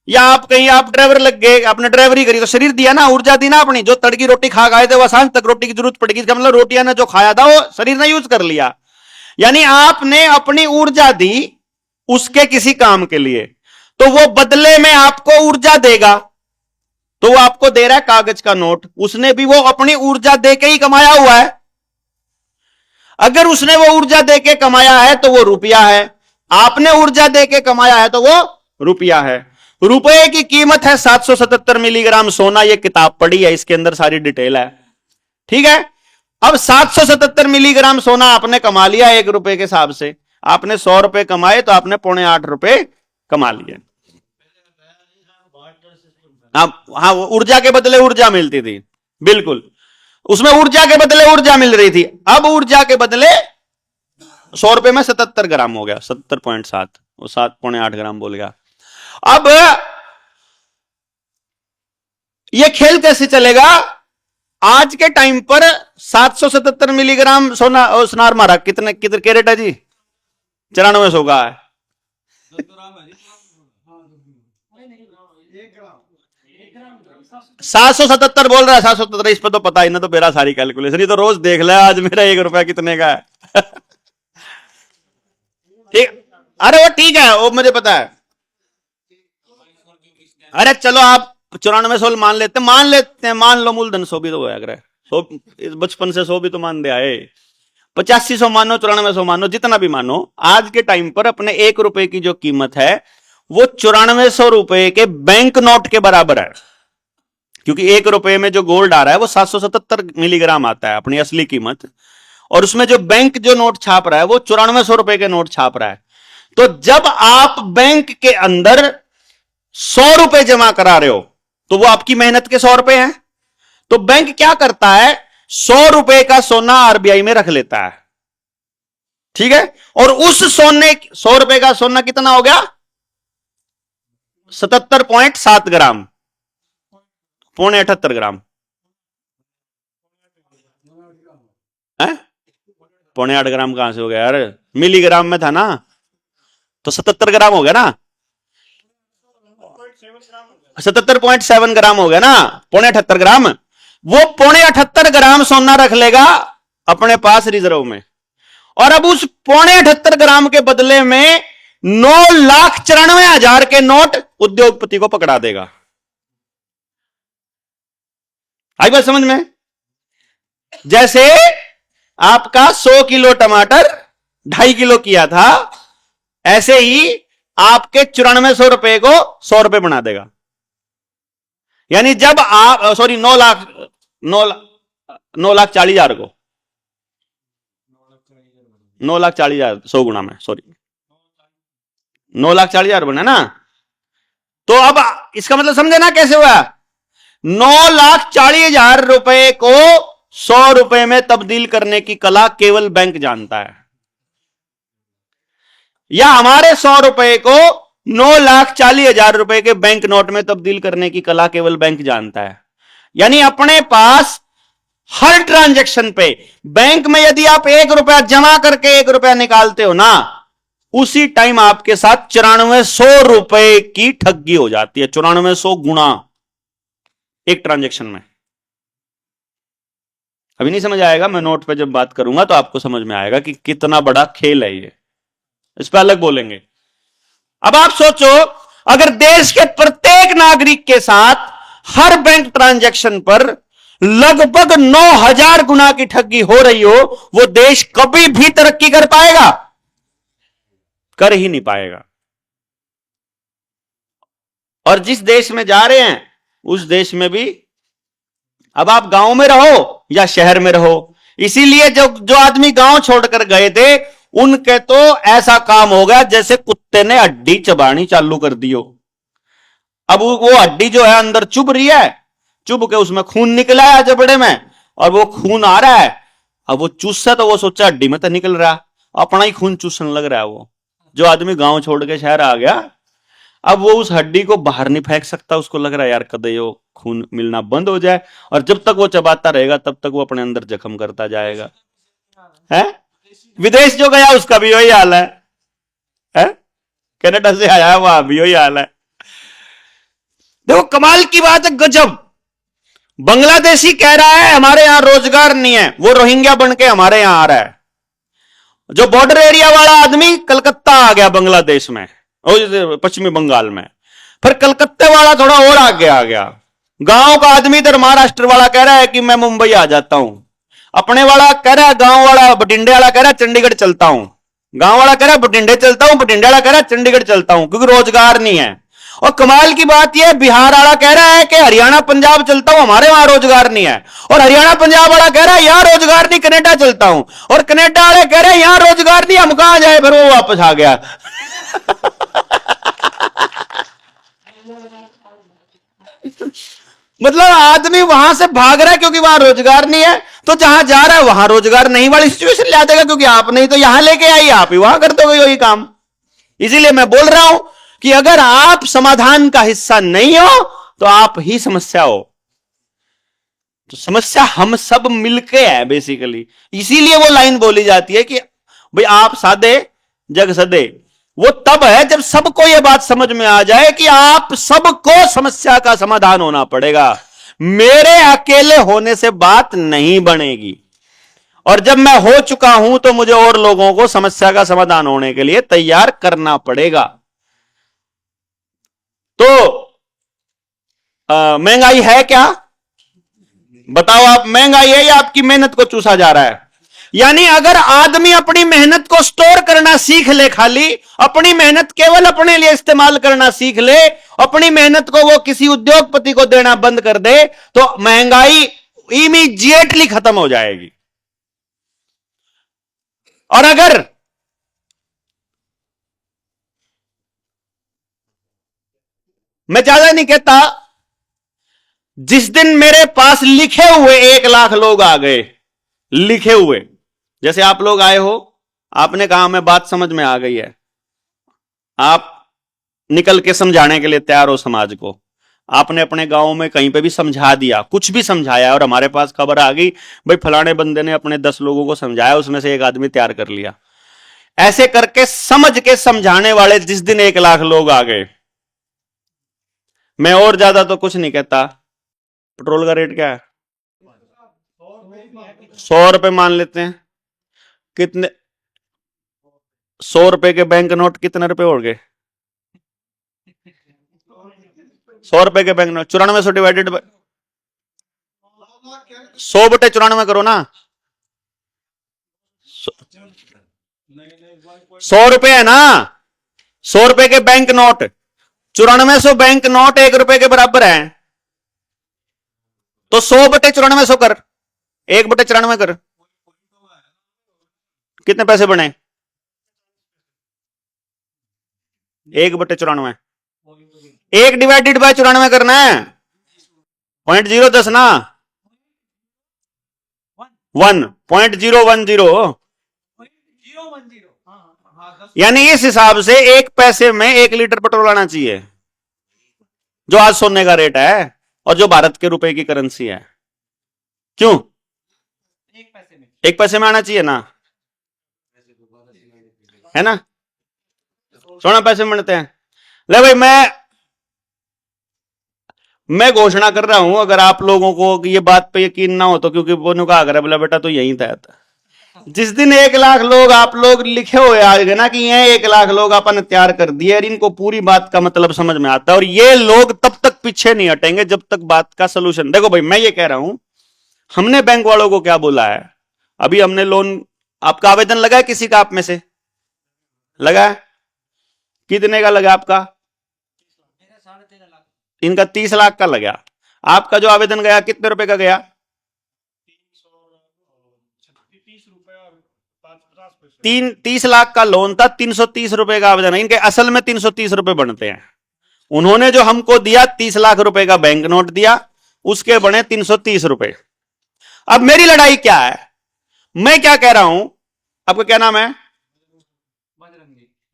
या आप कहीं आप ड्राइवर लग गए, आपने ड्राइवरी करी, तो शरीर दिया ना, ऊर्जा दी ना अपनी। जो तड़की रोटी खा गए थे वह सांझ तक रोटी की जरूरत पड़ेगी, इसका मतलब रोटियां ने जो खाया था वो शरीर ने यूज कर लिया। यानी आपने अपनी ऊर्जा दी उसके किसी काम के लिए, तो वो बदले में आपको ऊर्जा देगा। तो वो आपको दे रहा है कागज का नोट, उसने भी वो अपनी ऊर्जा दे के ही कमाया हुआ है। अगर उसने वो ऊर्जा दे के कमाया है तो वो रुपया है, आपने ऊर्जा दे के कमाया है तो वो रुपया है। रुपए की कीमत है 777 मिलीग्राम सोना। ये किताब पढ़ी है, इसके अंदर सारी डिटेल है, ठीक है। अब 777 मिलीग्राम सोना आपने कमा लिया 1 रुपए के हिसाब से। आपने 100 रुपए कमाए तो आपने 7.25 रुपए कमा लिए। हाँ, ऊर्जा के बदले ऊर्जा मिलती थी, बिल्कुल, उसमें ऊर्जा के बदले ऊर्जा मिल रही थी। अब ऊर्जा के बदले 100 रुपए में 77 ग्राम हो गया, 70.7, वो 7.8 ग्राम बोल गया। अब ये खेल कैसे चलेगा? आज के टाइम पर 777 मिलीग्राम सोना और सुनार मारा कितने कैरेट है जी? 9400 का है। 777 बोल रहा है, 777। इस पर तो पता ही ना, तो मेरा सारी कैलकुलेशन ये तो रोज देख ले, आज मेरा 1 रुपया कितने का है। ठीक, अरे वो ठीक है, वो मुझे पता है। अरे चलो आप 9400 मान लेते हैं, मान लो मूलधन 100 भी तो होया करे, 100 बचपन से 100 भी तो मान दे आए। 8500 मानो, 9400 मानो, जितना भी मानो, आज के टाइम पर अपने 1 रुपए की जो कीमत है वो 9400 रुपए के बैंक नोट के बराबर है। क्योंकि 1 रुपए में जो गोल्ड आ रहा है वो 777 मिलीग्राम आता है अपनी असली कीमत, और उसमें जो बैंक जो नोट छाप रहा है वो 9400 रुपए के नोट छाप रहा है। तो जब आप बैंक के अंदर 100 रुपए जमा करा रहे हो तो वो आपकी मेहनत के 100 रुपए हैं। तो बैंक क्या करता है, 100 रुपए का सोना आरबीआई में रख लेता है, ठीक है। और उस सोने, 100 रुपए का सोना कितना हो गया? 77.7 ग्राम, 7.78 ग्राम है। 7.8 ग्राम कहां से हो गया यार? मिलीग्राम में था ना, तो 77 ग्राम हो गया ना। 77.7 ग्राम हो गया ना, 78.5 ग्राम। वो 78.5 ग्राम सोना रख लेगा अपने पास रिजर्व में, और अब उस 78.5 ग्राम के बदले में 9,94,000 के नोट उद्योगपति को पकड़ा देगा। आई बात समझ में? जैसे आपका 100 किलो टमाटर 2.5 किलो किया था, ऐसे ही आपके 9400 रुपए को 100 रुपए बना देगा। यानी जब आप सॉरी 9,40,000 को 9,40,000 100 गुना में, सॉरी 9,40,000 बना ना। तो अब इसका मतलब समझे ना कैसे हुआ? 9,40,000 रुपए को 100 रुपए में तब्दील करने की कला केवल बैंक जानता है, या हमारे 100 रुपए को 9,40,000 रुपए के बैंक नोट में तब्दील करने की कला केवल बैंक जानता है। यानी अपने पास हर ट्रांजैक्शन पे बैंक में यदि आप 1 रुपया जमा करके 1 रुपया निकालते हो ना, उसी टाइम आपके साथ 9400 रुपए की ठगी हो जाती है। 9400 गुना एक ट्रांजैक्शन में। अभी नहीं समझ आएगा, मैं नोट पे जब बात करूंगा तो आपको समझ में आएगा कि कितना बड़ा खेल है ये, इस पर अलग बोलेंगे। अब आप सोचो, अगर देश के प्रत्येक नागरिक के साथ हर बैंक ट्रांजैक्शन पर लगभग 9,000 गुना की ठगी हो रही हो, वो देश कभी भी तरक्की कर पाएगा? कर ही नहीं पाएगा। और जिस देश में जा रहे हैं उस देश में भी, अब आप गांव में रहो या शहर में रहो, इसीलिए जो आदमी गांव छोड़कर गए थे उनके तो ऐसा काम हो गया जैसे कुत्ते ने हड्डी चबानी चालू कर दी हो। अब वो हड्डी जो है अंदर चुभ रही है, चुभ के उसमें खून निकला है जबड़े में, और वो खून आ रहा है। अब वो चूसा तो वो सोचा हड्डी में तो निकल रहा, अपना ही खून चूसने लग रहा है। वो जो आदमी गांव छोड़ के शहर आ गया, अब वो उस हड्डी को बाहर नहीं फेंक सकता। उसको लग रहा है यार कदे वो खून मिलना बंद हो जाए, और जब तक वो चबाता रहेगा तब तक वो अपने अंदर जख्म करता जाएगा। है विदेश जो गया उसका भी वही हाल है, कनाडा से आया वहां भी वही हाल है। देखो कमाल की बात है, गजब। बांग्लादेशी कह रहा है हमारे यहां रोजगार नहीं है, वो रोहिंग्या बन के हमारे यहां आ रहा है। जो बॉर्डर एरिया वाला आदमी कलकत्ता आ गया बांग्लादेश में, पश्चिमी बंगाल में, फिर कलकत्ते वाला थोड़ा और आगे आ गया। गांव का आदमी इधर महाराष्ट्र वाला कह रहा है कि मैं मुंबई आ जाता हूं, अपने वाला कह रहा है, गांव वाला बठिंडे वाला कह रहा है चंडीगढ़ चलता हूं, गांव वाला कह रहा है बठिंडे चलता हूं, बठिंडे वाला कह रहा है चंडीगढ़ चलता हूं, क्योंकि रोजगार नहीं है। और कमाल की बात यह, बिहार वाला कह रहा है कि हरियाणा पंजाब चलता हूं, हमारे वहां रोजगार नहीं है। और हरियाणा पंजाब वाला कह रहा है यहां रोजगार नहीं, कनाडा चलता हूं। और कनाडा वाले कह रहे हैं यहां रोजगार नहीं, हम कहां जाए, फिर वो वापस आ गया। मतलब आदमी वहां से भाग रहा है क्योंकि वहां रोजगार नहीं है, तो जहां जा रहा है वहां रोजगार नहीं वाली सिचुएशन ला देगा, क्योंकि आप नहीं तो यहां लेके आई, आप ही वहां कर दोगे वही काम। इसीलिए मैं बोल रहा हूं कि अगर आप समाधान का हिस्सा नहीं हो तो आप ही समस्या हो। तो समस्या हम सब मिलके है बेसिकली। इसीलिए वो लाइन बोली जाती है कि भाई आप साधे जग सदे। वो तब है जब सबको यह बात समझ में आ जाए कि आप सबको समस्या का समाधान होना पड़ेगा, मेरे अकेले होने से बात नहीं बनेगी। और जब मैं हो चुका हूं तो मुझे और लोगों को समस्या का समाधान होने के लिए तैयार करना पड़ेगा। तो महंगाई है क्या? बताओ आप, महंगाई है या आपकी मेहनत को चूसा जा रहा है? यानी अगर आदमी अपनी मेहनत को स्टोर करना सीख ले, खाली अपनी मेहनत केवल अपने लिए इस्तेमाल करना सीख ले, अपनी मेहनत को वो किसी उद्योगपति को देना बंद कर दे, तो महंगाई इमीडिएटली खत्म हो जाएगी। और अगर मैं ज्यादा नहीं कहता, जिस दिन मेरे पास लिखे हुए 1 लाख लोग आ गए, लिखे हुए, जैसे आप लोग आए हो, आपने कहा मैं बात समझ में आ गई है, आप निकल के समझाने के लिए तैयार हो समाज को, आपने अपने गांव में कहीं पे भी समझा दिया, कुछ भी समझाया, और हमारे पास खबर आ गई भाई फलाने बंदे ने अपने 10 लोगों को समझाया, उसमें से 1 आदमी तैयार कर लिया। ऐसे करके समझ के समझाने वाले जिस दिन 1 लाख लोग आ गए, मैं और ज्यादा तो कुछ नहीं कहता। पेट्रोल का रेट क्या है? 100 रुपए मान लेते हैं। कितने 100 रुपए के बैंक नोट कितने रुपए हो गए? 100 रुपए के बैंक नोट 9400 डिवाइडेड 100/94 करो ना। 100 रुपए है ना। 100 रुपए के बैंक नोट 9400 बैंक नोट 1 रुपए के बराबर है। तो 100/9400 कर, 1/94 कर, कितने पैसे बने? 1/94। 1/94 करना है। 0.010 ना, 1.010। यानी इस हिसाब से 1 पैसे में 1 लीटर पेट्रोल आना चाहिए, जो आज सोने का रेट है और जो भारत के रुपए की करेंसी है। क्यों? 1 पैसे में आना चाहिए ना, है ना? 16 पैसे बनते हैं। ले भाई, मैं घोषणा कर रहा हूं, अगर आप लोगों को ये बात पे यकीन ना हो तो, क्योंकि वो कहा अगर बोला बेटा तो यही था। जिस दिन 1 लाख लोग आप लोग लिखे हुए आएंगे ना कि ये 1 लाख लोग अपन तैयार कर दिए और इनको पूरी बात का मतलब समझ में आता है, और ये लोग तब तक पीछे नहीं हटेंगे जब तक बात का सोल्यूशन। देखो भाई, मैं ये कह रहा हूं, हमने बैंक वालों को क्या बोला है? अभी हमने लोन, आपका आवेदन लगा है किसी का आप में से? लगा है? कितने का लगा आपका? इनका 30 लाख का लगा। आपका जो आवेदन गया कितने रुपए का गया? 30 लाख का लोन था, 330 रुपए का आवेदन है। इनके असल में 330 रुपए बनते हैं। उन्होंने जो हमको दिया 30 लाख रुपए का बैंक नोट दिया, उसके बने 330 रुपए। अब मेरी लड़ाई क्या है? मैं क्या कह रहा हूं, आपका क्या नाम है?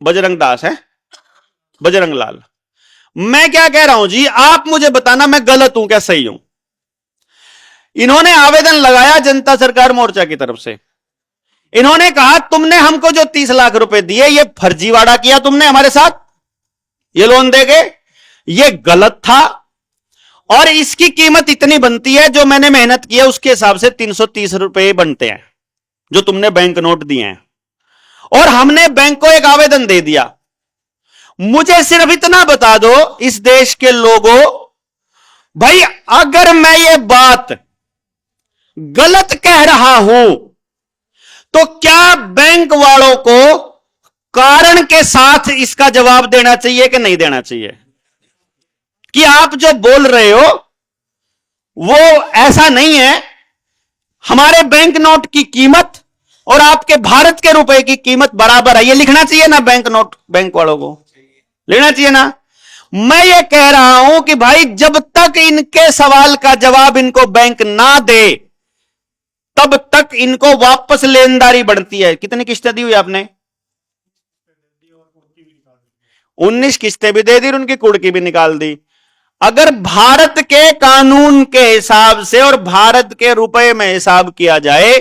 बजरंग दास है, बजरंग लाल। मैं क्या कह रहा हूं जी, आप मुझे बताना मैं गलत हूं क्या सही हूं? इन्होंने आवेदन लगाया जनता सरकार मोर्चा की तरफ से। इन्होंने कहा तुमने हमको जो 30 लाख रुपए दिए ये फर्जीवाड़ा किया तुमने हमारे साथ, ये लोन देके, ये गलत था, और इसकी कीमत इतनी बनती है, जो मैंने मेहनत की है उसके हिसाब से 330 रुपए बनते हैं जो तुमने बैंक नोट दिए हैं। और हमने बैंक को एक आवेदन दे दिया। मुझे सिर्फ इतना बता दो इस देश के लोगों, भाई अगर मैं ये बात गलत कह रहा हूं तो क्या बैंक वालों को कारण के साथ इसका जवाब देना चाहिए कि नहीं देना चाहिए कि आप जो बोल रहे हो वो ऐसा नहीं है, हमारे बैंक नोट की कीमत और आपके भारत के रुपए की कीमत बराबर है? ये लिखना चाहिए ना बैंक नोट, बैंक वालों को लेना चाहिए ना। मैं ये कह रहा हूं कि भाई जब तक इनके सवाल का जवाब इनको बैंक ना दे तब तक इनको वापस लेनदारी बढ़ती है। कितनी किस्तें दी हुई आपने? 19 किस्तें भी दे दी और उनकी कुड़ की भी निकाल दी। अगर भारत के कानून के हिसाब से और भारत के रुपए में हिसाब किया जाए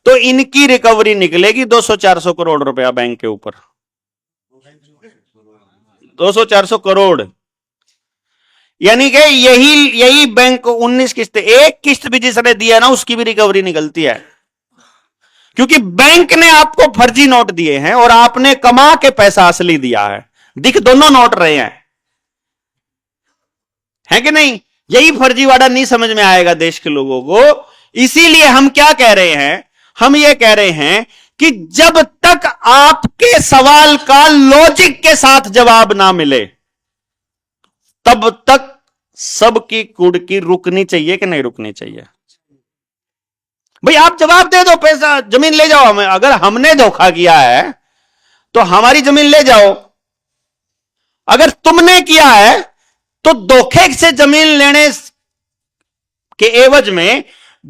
तो इनकी रिकवरी निकलेगी 200-400 करोड़ रुपया बैंक के ऊपर। 200-400 करोड़, यानी कि यही बैंक को 19 किस्तें, एक किस्त भी जिसने दिया ना उसकी भी रिकवरी निकलती है, क्योंकि बैंक ने आपको फर्जी नोट दिए हैं और आपने कमा के पैसा असली दिया है। दिख दोनों नोट रहे हैं, है कि नहीं? यही फर्जीवाड़ा नहीं समझ में आएगा देश के लोगों को। इसीलिए हम क्या कह रहे हैं, हम ये कह रहे हैं कि जब तक आपके सवाल का लॉजिक के साथ जवाब ना मिले तब तक सबकी कुड़की रुकनी चाहिए कि नहीं रुकनी चाहिए? भाई आप जवाब दे दो, पैसा जमीन ले जाओ। हमें अगर हमने धोखा किया है तो हमारी जमीन ले जाओ। अगर तुमने किया है तो धोखे से जमीन लेने के एवज में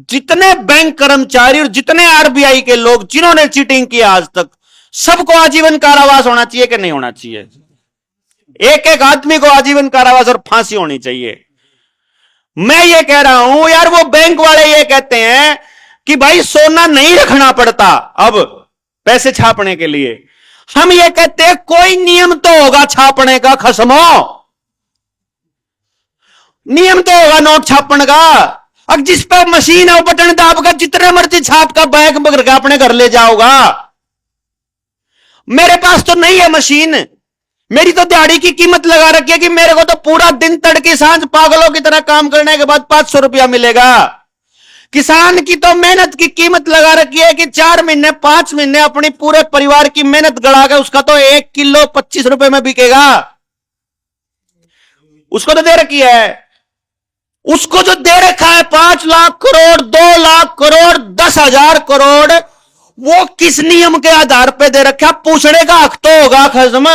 जितने बैंक कर्मचारी और जितने आरबीआई के लोग जिन्होंने चीटिंग किया आज तक, सबको आजीवन कारावास होना चाहिए कि नहीं होना चाहिए? एक एक आदमी को आजीवन कारावास और फांसी होनी चाहिए। मैं ये कह रहा हूं यार, वो बैंक वाले ये कहते हैं कि भाई सोना नहीं रखना पड़ता अब पैसे छापने के लिए। हम ये कहते हैं कोई नियम तो होगा छापने का, खसमो। नियम तो होगा नोट छापने का। अब जिस पे मशीन है वो बटन दाब कर जितने मर्जी छाप का बैंक बकर के अपने घर ले जाओगा। मेरे पास तो नहीं है मशीन। मेरी तो दिहाड़ी की कीमत लगा रखी है कि मेरे को तो पूरा दिन तड़के सांझ पागलों की तरह काम करने के बाद 500 रुपया मिलेगा। किसान की तो मेहनत की कीमत लगा रखी है कि 4 महीने 5 महीने अपनी पूरे परिवार की मेहनत गड़ा के उसका तो 1 किलो 25 रुपए में बिकेगा। उसको तो दे रखी है। उसको जो दे रखा है 5 लाख करोड़ 2 लाख करोड़ 10,000 करोड़, वो किस नियम के आधार पे दे रखा? पूछने का हक तो होगा खज्म।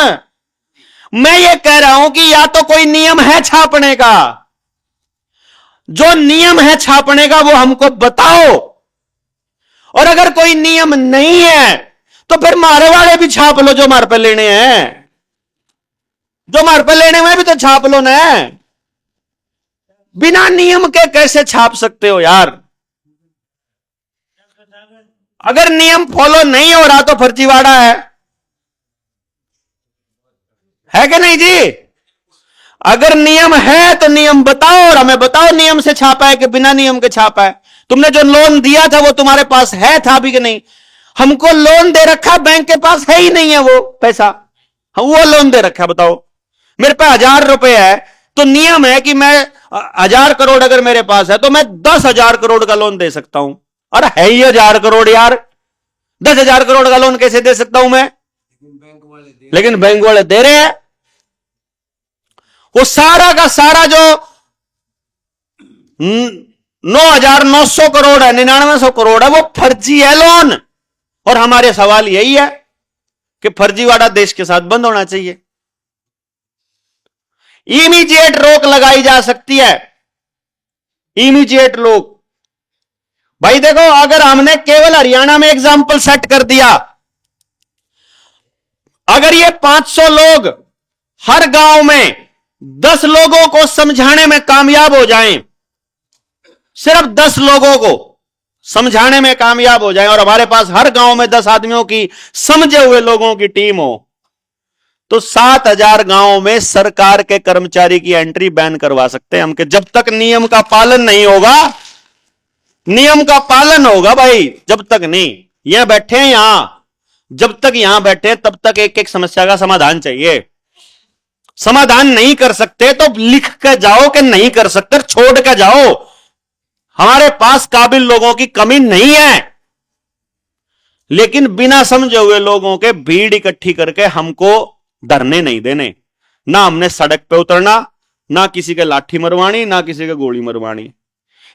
मैं ये कह रहा हूं कि या तो कोई नियम है छापने का, जो नियम है छापने का वो हमको बताओ, और अगर कोई नियम नहीं है तो फिर मारे वाले भी छाप लो जो मार पे लेने हैं। जो मार पे लेने में भी तो छाप लो ना। बिना नियम के कैसे छाप सकते हो यार? अगर नियम फॉलो नहीं हो रहा तो फर्जीवाड़ा है कि नहीं जी? अगर नियम है तो नियम बताओ और हमें बताओ नियम से छापा है कि बिना नियम के छापा है। तुमने जो लोन दिया था वो तुम्हारे पास है था भी कि नहीं? हमको लोन दे रखा, बैंक के पास है ही नहीं है वो पैसा, हम वो लोन दे रखा। बताओ मेरे पे 1,000 रुपए है तो नियम है कि मैं 1,000 करोड़ अगर मेरे पास है तो मैं 10,000 करोड़ का लोन दे सकता हूं। अरे है ही 1,000 करोड़ यार, 10,000 करोड़ का लोन कैसे दे सकता हूं मैं? लेकिन बैंक वाले दे रहे हैं। वो सारा का सारा जो 9,900 करोड़ है, 9,900 करोड़ है, वो फर्जी है लोन। और हमारे सवाल यही है कि फर्जीवाड़ा देश के साथ बंद होना चाहिए। इमीडिएट रोक लगाई जा सकती है, इमीडिएट रोक। भाई देखो, अगर हमने केवल हरियाणा में एग्जाम्पल सेट कर दिया, अगर ये 500 लोग हर गांव में 10 लोगों को समझाने में कामयाब हो जाएं, सिर्फ 10 लोगों को समझाने में कामयाब हो जाएं, और हमारे पास हर गांव में 10 आदमियों की समझे हुए लोगों की टीम हो, तो 7,000 गांवों में सरकार के कर्मचारी की एंट्री बैन करवा सकते हैं हम। कि जब तक नियम का पालन नहीं होगा, नियम का पालन होगा भाई, जब तक नहीं। यहां बैठे हैं, यहां जब तक यहां बैठे तब तक एक एक समस्या का समाधान चाहिए। समाधान नहीं कर सकते तो लिख के जाओ कि नहीं कर सकते, छोड़ के जाओ। हमारे पास काबिल लोगों की कमी नहीं है, लेकिन बिना समझे हुए लोगों के भीड़ इकट्ठी करके हमको धरने नहीं देने। ना हमने सड़क पे उतरना, ना किसी के लाठी मरवानी, ना किसी के गोली मरवानी।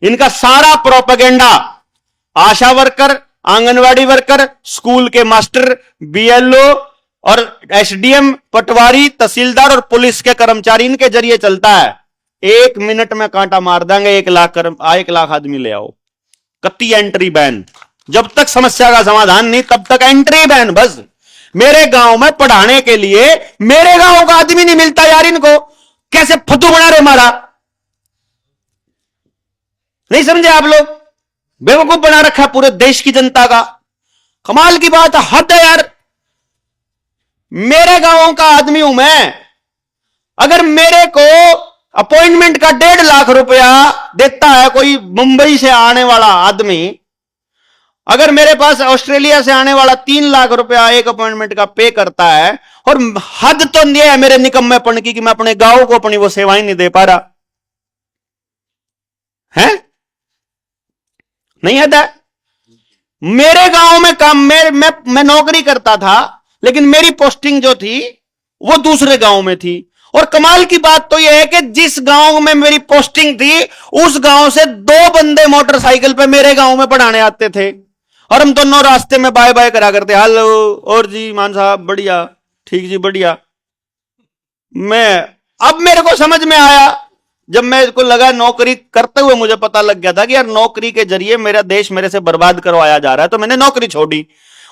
इनका सारा प्रोपेगेंडा आशा वर्कर, आंगनवाड़ी वर्कर, स्कूल के मास्टर, बीएलओ और एसडीएम, पटवारी, तहसीलदार और पुलिस के कर्मचारी, इनके जरिए चलता है। 1 मिनट में कांटा मार देंगे, 1 लाख आदमी ले आओ, कत्ती एंट्री बैन। जब तक समस्या का समाधान नहीं तब तक एंट्री बैन। बस मेरे गांव में पढ़ाने के लिए मेरे गांव का आदमी नहीं मिलता यार, इनको कैसे फतू बना रहे मारा? नहीं समझे आप लोग? बेवकूफ बना रखा पूरे देश की जनता का। कमाल की बात, हद है यार। मेरे गांव का आदमी हूं मैं, अगर मेरे को अपॉइंटमेंट का 1.5 लाख रुपया देता है कोई मुंबई से आने वाला आदमी, अगर मेरे पास ऑस्ट्रेलिया से आने वाला 3 लाख रुपया एक अपॉइंटमेंट का पे करता है, और हद तो नहीं है मेरे निकम्मेपन की कि मैं अपने गांव को अपनी वो सेवाएं नहीं दे पा रहा है? नहीं हद है। मेरे गांव में काम, मैं नौकरी करता था, लेकिन मेरी पोस्टिंग जो थी वो दूसरे गांव में थी। और कमाल की बात तो यह है कि जिस गांव में मेरी पोस्टिंग थी, उस गांव से 2 बंदे मोटरसाइकिल पे मेरे गांव में पढ़ाने आते थे, और हम दोनों रास्ते में बाय बाय करा करते, हेलो और जी मान साहब बढ़िया, ठीक जी बढ़िया। अब मेरे को समझ में आया, जब मेरे को लगा नौकरी करते हुए मुझे पता लग गया था कि यार नौकरी के जरिए मेरा देश मेरे से बर्बाद करवाया जा रहा है, तो मैंने नौकरी छोड़ी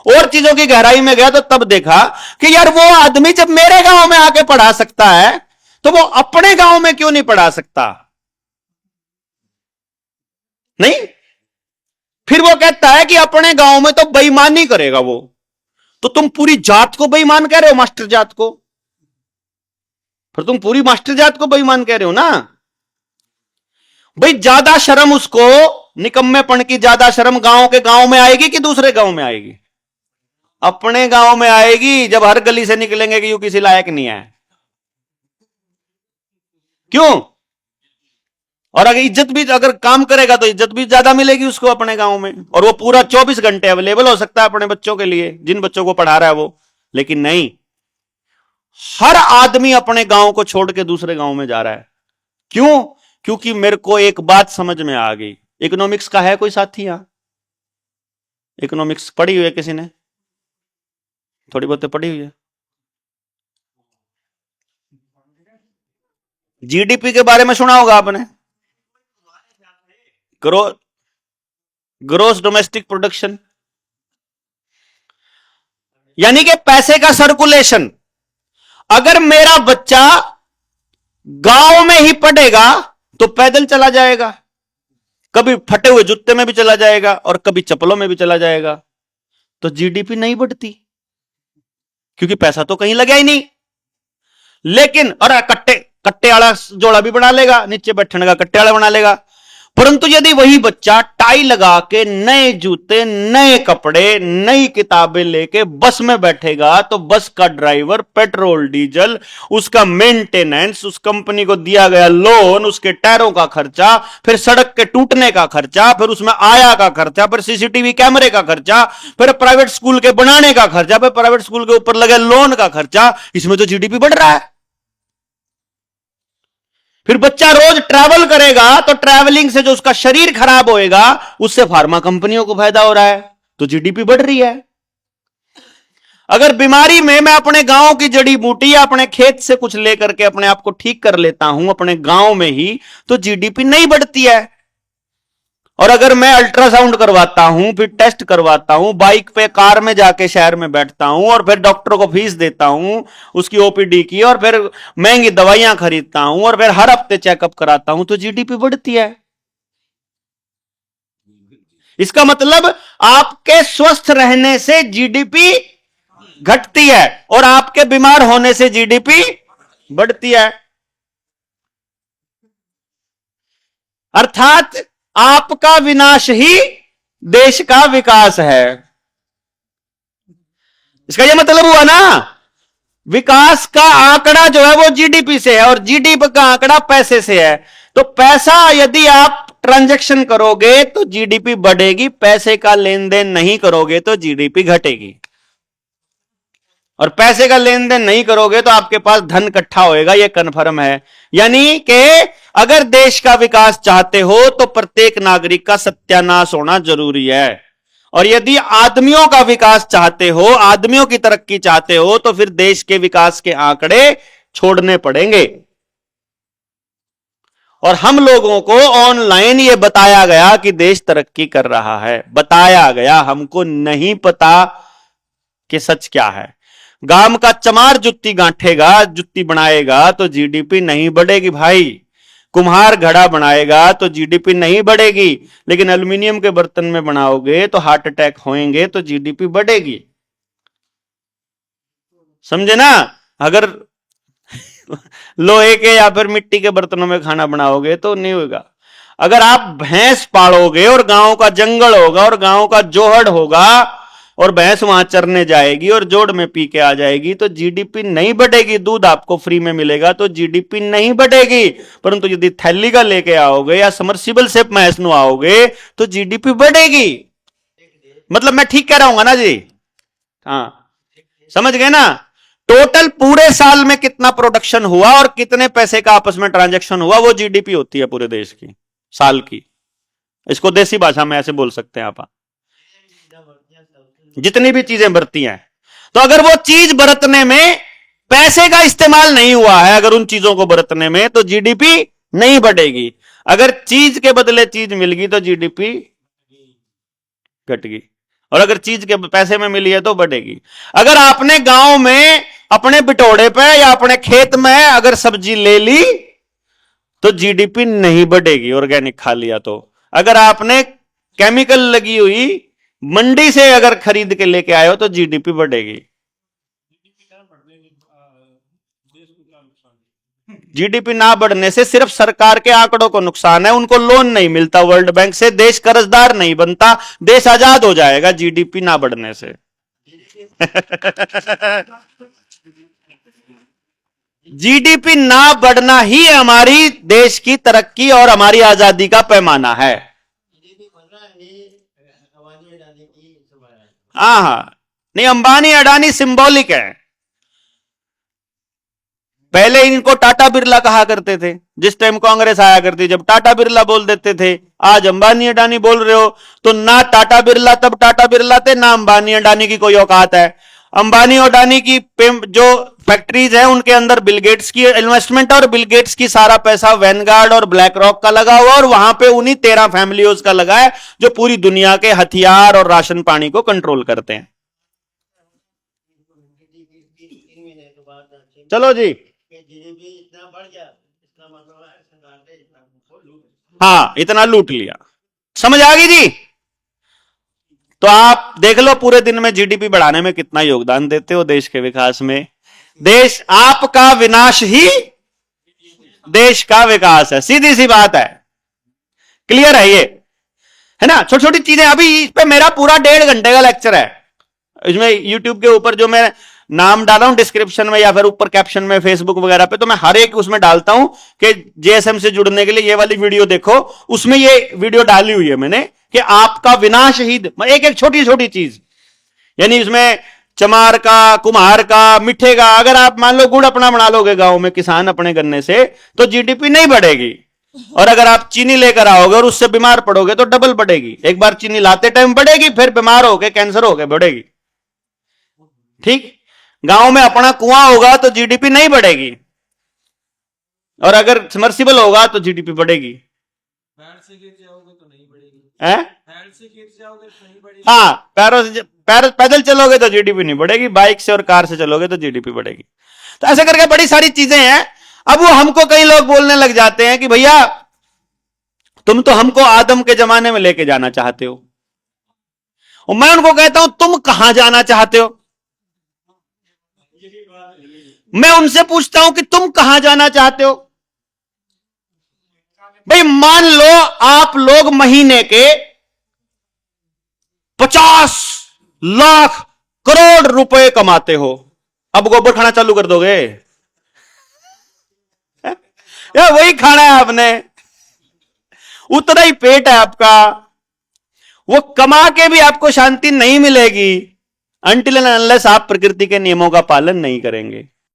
और चीजों की गहराई में गया, तो तब देखा कि यार वो आदमी जब मेरे गांव में आके पढ़ा सकता है तो वो अपने गांव में क्यों नहीं पढ़ा सकता? नहीं, फिर वो कहता है कि अपने गांव में तो बेईमानी करेगा वो। तो तुम पूरी जात को बेईमान कह रहे हो, मास्टर जात को? फिर तुम पूरी मास्टर जात को बेईमान कह रहे हो ना। भाई ज्यादा शर्म उसको, निकम्मेपन की ज्यादा शर्म गांव में आएगी कि दूसरे गांव में आएगी? अपने गांव में आएगी, जब हर गली से निकलेंगे कि यू किसी लायक नहीं है। क्यों? और अगर इज्जत भी, अगर काम करेगा तो इज्जत भी ज्यादा मिलेगी उसको अपने गांव में, और वो पूरा 24 घंटे अवेलेबल हो सकता है अपने बच्चों के लिए, जिन बच्चों को पढ़ा रहा है वो। लेकिन नहीं, हर आदमी अपने गांव को छोड़ के दूसरे गांव में जा रहा है। क्यों? क्योंकि मेरे को एक बात समझ में आ गई। इकोनॉमिक्स का है कोई साथी यहां? इकोनॉमिक्स पढ़ी हुई है किसी ने? थोड़ी बहुत पढ़ी हुई है। जीडीपी के बारे में सुना होगा आपने, ग्रोस डोमेस्टिक प्रोडक्शन, यानी कि पैसे का सर्कुलेशन। अगर मेरा बच्चा गांव में ही पढ़ेगा तो पैदल चला जाएगा, कभी फटे हुए जूते में भी चला जाएगा और कभी चप्पलों में भी चला जाएगा, तो जीडीपी नहीं बढ़ती, क्योंकि पैसा तो कहीं लगा ही नहीं। लेकिन और कट्टे कट्टे वाला जोड़ा भी बना लेगा, नीचे बैठने का कट्टे वाला बना लेगा। परंतु यदि वही बच्चा टाई लगा के, नए जूते, नए कपड़े, नई किताबें लेके बस में बैठेगा, तो बस का ड्राइवर, पेट्रोल डीजल, उसका मेंटेनेंस, उस कंपनी को दिया गया लोन, उसके टायरों का खर्चा, फिर सड़क के टूटने का खर्चा, फिर उसमें आया का खर्चा, फिर सीसीटीवी कैमरे का खर्चा, फिर प्राइवेट स्कूल के बनाने का खर्चा, फिर प्राइवेट स्कूल के ऊपर लगे लोन का खर्चा, इसमें तो जीडीपी बढ़ रहा है। फिर बच्चा रोज ट्रैवल करेगा तो ट्रैवलिंग से जो उसका शरीर खराब होएगा, उससे फार्मा कंपनियों को फायदा हो रहा है, तो जीडीपी बढ़ रही है। अगर बीमारी में मैं अपने गांव की जड़ी बूटी या अपने खेत से कुछ लेकर के अपने आप को ठीक कर लेता हूं अपने गांव में ही, तो जीडीपी नहीं बढ़ती है। और अगर मैं अल्ट्रासाउंड करवाता हूं, फिर टेस्ट करवाता हूं, बाइक पे, कार में जाके शहर में बैठता हूं, और फिर डॉक्टर को फीस देता हूं उसकी ओपीडी की, और फिर महंगी दवाइयां खरीदता हूं, और फिर हर हफ्ते चेकअप कराता हूं, तो जीडीपी बढ़ती है। इसका मतलब आपके स्वस्थ रहने से जीडीपी घटती है और आपके बीमार होने से जीडीपी बढ़ती है। अर्थात आपका विनाश ही देश का विकास है। इसका यह मतलब हुआ ना, विकास का आंकड़ा जो है वो जीडीपी से है, और जीडीपी का आंकड़ा पैसे से है। तो पैसा यदि आप ट्रांजैक्शन करोगे तो जीडीपी बढ़ेगी, पैसे का लेन देन नहीं करोगे तो जीडीपी घटेगी। और पैसे का लेन देन नहीं करोगे तो आपके पास धन इकट्ठा होएगा, यह कन्फर्म है। यानी कि अगर देश का विकास चाहते हो तो प्रत्येक नागरिक का सत्यानाश होना जरूरी है। और यदि आदमियों का विकास चाहते हो, आदमियों की तरक्की चाहते हो, तो फिर देश के विकास के आंकड़े छोड़ने पड़ेंगे। और हम लोगों को ऑनलाइन यह बताया गया कि देश तरक्की कर रहा है, बताया गया, हमको नहीं पता कि सच क्या है। गांव का चमार जुत्ती गांठेगा, जुत्ती बनाएगा तो जीडीपी नहीं बढ़ेगी भाई। कुम्हार घड़ा बनाएगा तो जीडीपी नहीं बढ़ेगी, लेकिन एल्युमिनियम के बर्तन में बनाओगे तो हार्ट अटैक होंगे, तो जीडीपी बढ़ेगी। समझे ना? अगर लोहे के या फिर मिट्टी के बर्तनों में खाना बनाओगे तो नहीं होगा। अगर आप भैंस पालोगे और गांव का जंगल होगा और गांव का जोहड़ होगा और भैंस वहां चरने जाएगी और जोड़ में पी के आ जाएगी, तो जीडीपी नहीं बढ़ेगी। दूध आपको फ्री में मिलेगा तो जीडीपी नहीं बढ़ेगी। परंतु यदि थैली का लेके आओगे या समर्सिबल से भैंस नु आओगे तो जीडीपी बढ़ेगी। मतलब मैं ठीक कह रहा हूं ना जी? हाँ, समझ गए ना? टोटल पूरे साल में कितना प्रोडक्शन हुआ और कितने पैसे का आपस में ट्रांजैक्शन हुआ, वो जीडीपी होती है पूरे देश की, साल की। इसको देसी भाषा में ऐसे बोल सकते हैं आप, जितनी भी चीजें बरती हैं। तो अगर वो चीज बरतने में पैसे का इस्तेमाल नहीं हुआ है, अगर उन चीजों को बरतने में, तो जीडीपी नहीं बढ़ेगी। अगर चीज के बदले चीज मिल गई तो जीडीपी घट गई, और अगर चीज के पैसे में मिली है तो बढ़ेगी। अगर आपने गांव में अपने बिटोड़े पे या अपने खेत में अगर सब्जी ले ली तो जीडीपी नहीं बढ़ेगी, ऑर्गेनिक खा लिया तो। अगर आपने केमिकल लगी हुई मंडी से अगर खरीद के लेके आए हो तो जीडीपी बढ़ेगी। जीडीपी ना बढ़ने से सिर्फ सरकार के आंकड़ों को नुकसान है, उनको लोन नहीं मिलता वर्ल्ड बैंक से, देश कर्जदार नहीं बनता, देश आजाद हो जाएगा जीडीपी ना बढ़ने से। जीडीपी ना बढ़ना ही हमारी देश की तरक्की और हमारी आजादी का पैमाना है। हाँ हाँ, नहीं, अंबानी अडानी सिंबॉलिक है। पहले इनको टाटा बिरला कहा करते थे, जिस टाइम कांग्रेस आया करती, जब टाटा बिरला बोल देते थे। आज अंबानी अडानी बोल रहे हो, तो ना टाटा बिरला तब टाटा बिरला थे, ना अंबानी अडानी की कोई औकात है। अंबानी अडानी की जो फैक्ट्रीज है उनके अंदर बिल गेट्स की इन्वेस्टमेंट, और बिल गेट्स की सारा पैसा वैनगार्ड और ब्लैक रॉक का लगा हुआ, और वहां पे उन्हीं 13 फैमिलीज का लगा है जो पूरी दुनिया के हथियार और राशन पानी को कंट्रोल करते हैं। चलो जी, हाँ, इतना लूट लिया, समझ आ गई जी। तो आप देख लो पूरे दिन में जीडीपी बढ़ाने में कितना योगदान देते हो देश के विकास में। देश आपका विनाश ही देश का विकास है, सीधी सी बात है, क्लियर है ये, है ना। छोटी छोटी चीजें, अभी इस पे मेरा पूरा 1.5 घंटे का लेक्चर है, इसमें यूट्यूब के ऊपर जो मैं नाम डाला हूं डिस्क्रिप्शन में या फिर ऊपर कैप्शन में फेसबुक वगैरह पे, तो मैं हर एक उसमें डालता हूं कि जेएसएम से जुड़ने के लिए ये वाली वीडियो देखो, उसमें ये वीडियो डाली हुई है मैंने कि आपका विनाश ही, एक एक छोटी छोटी चीज, यानी इसमें चमार का, कुम्हार का, मिठे का, अगर आप मान लो गुड़ अपना बना लोगे गांव में किसान अपने गन्ने से, तो जीडीपी नहीं बढ़ेगी। और अगर आप चीनी लेकर आओगे और उससे बीमार पड़ोगे तो डबल बढ़ेगी। एक बार चीनी लाते टाइम बढ़ेगी, फिर बीमार होके कैंसर होके बढ़ेगी। ठीक, गांव में अपना कुआं होगा तो जीडीपी नहीं बढ़ेगी, और अगर सबमर्सिबल होगा तो जीडीपी बढ़ेगी। पैर से गिर जाओगे तो नहीं बढ़ेगी, पैर से गिर जाओगे तो नहीं बढ़ेगी। हाँ, पैदल चलोगे तो जीडीपी नहीं बढ़ेगी, बाइक से और कार से चलोगे तो जीडीपी बढ़ेगी। तो ऐसे करके बड़ी सारी चीजें हैं। अब वो हमको कई लोग बोलने लग जाते हैं कि भैया तुम तो हमको आदम के जमाने में लेके जाना चाहते हो, और मैं उनको कहता हूं तुम कहां जाना चाहते हो। मैं उनसे पूछता हूं कि तुम कहां जाना चाहते हो। भाई मान लो आप लोग महीने के 50 लाख करोड़ रुपए कमाते हो, अब गोबर खाना चालू कर दोगे? या वही खाना है आपने, उतना ही पेट है आपका, वो कमा के भी आपको शांति नहीं मिलेगी अनटिल एंड अनलेस आप प्रकृति के नियमों का पालन नहीं करेंगे।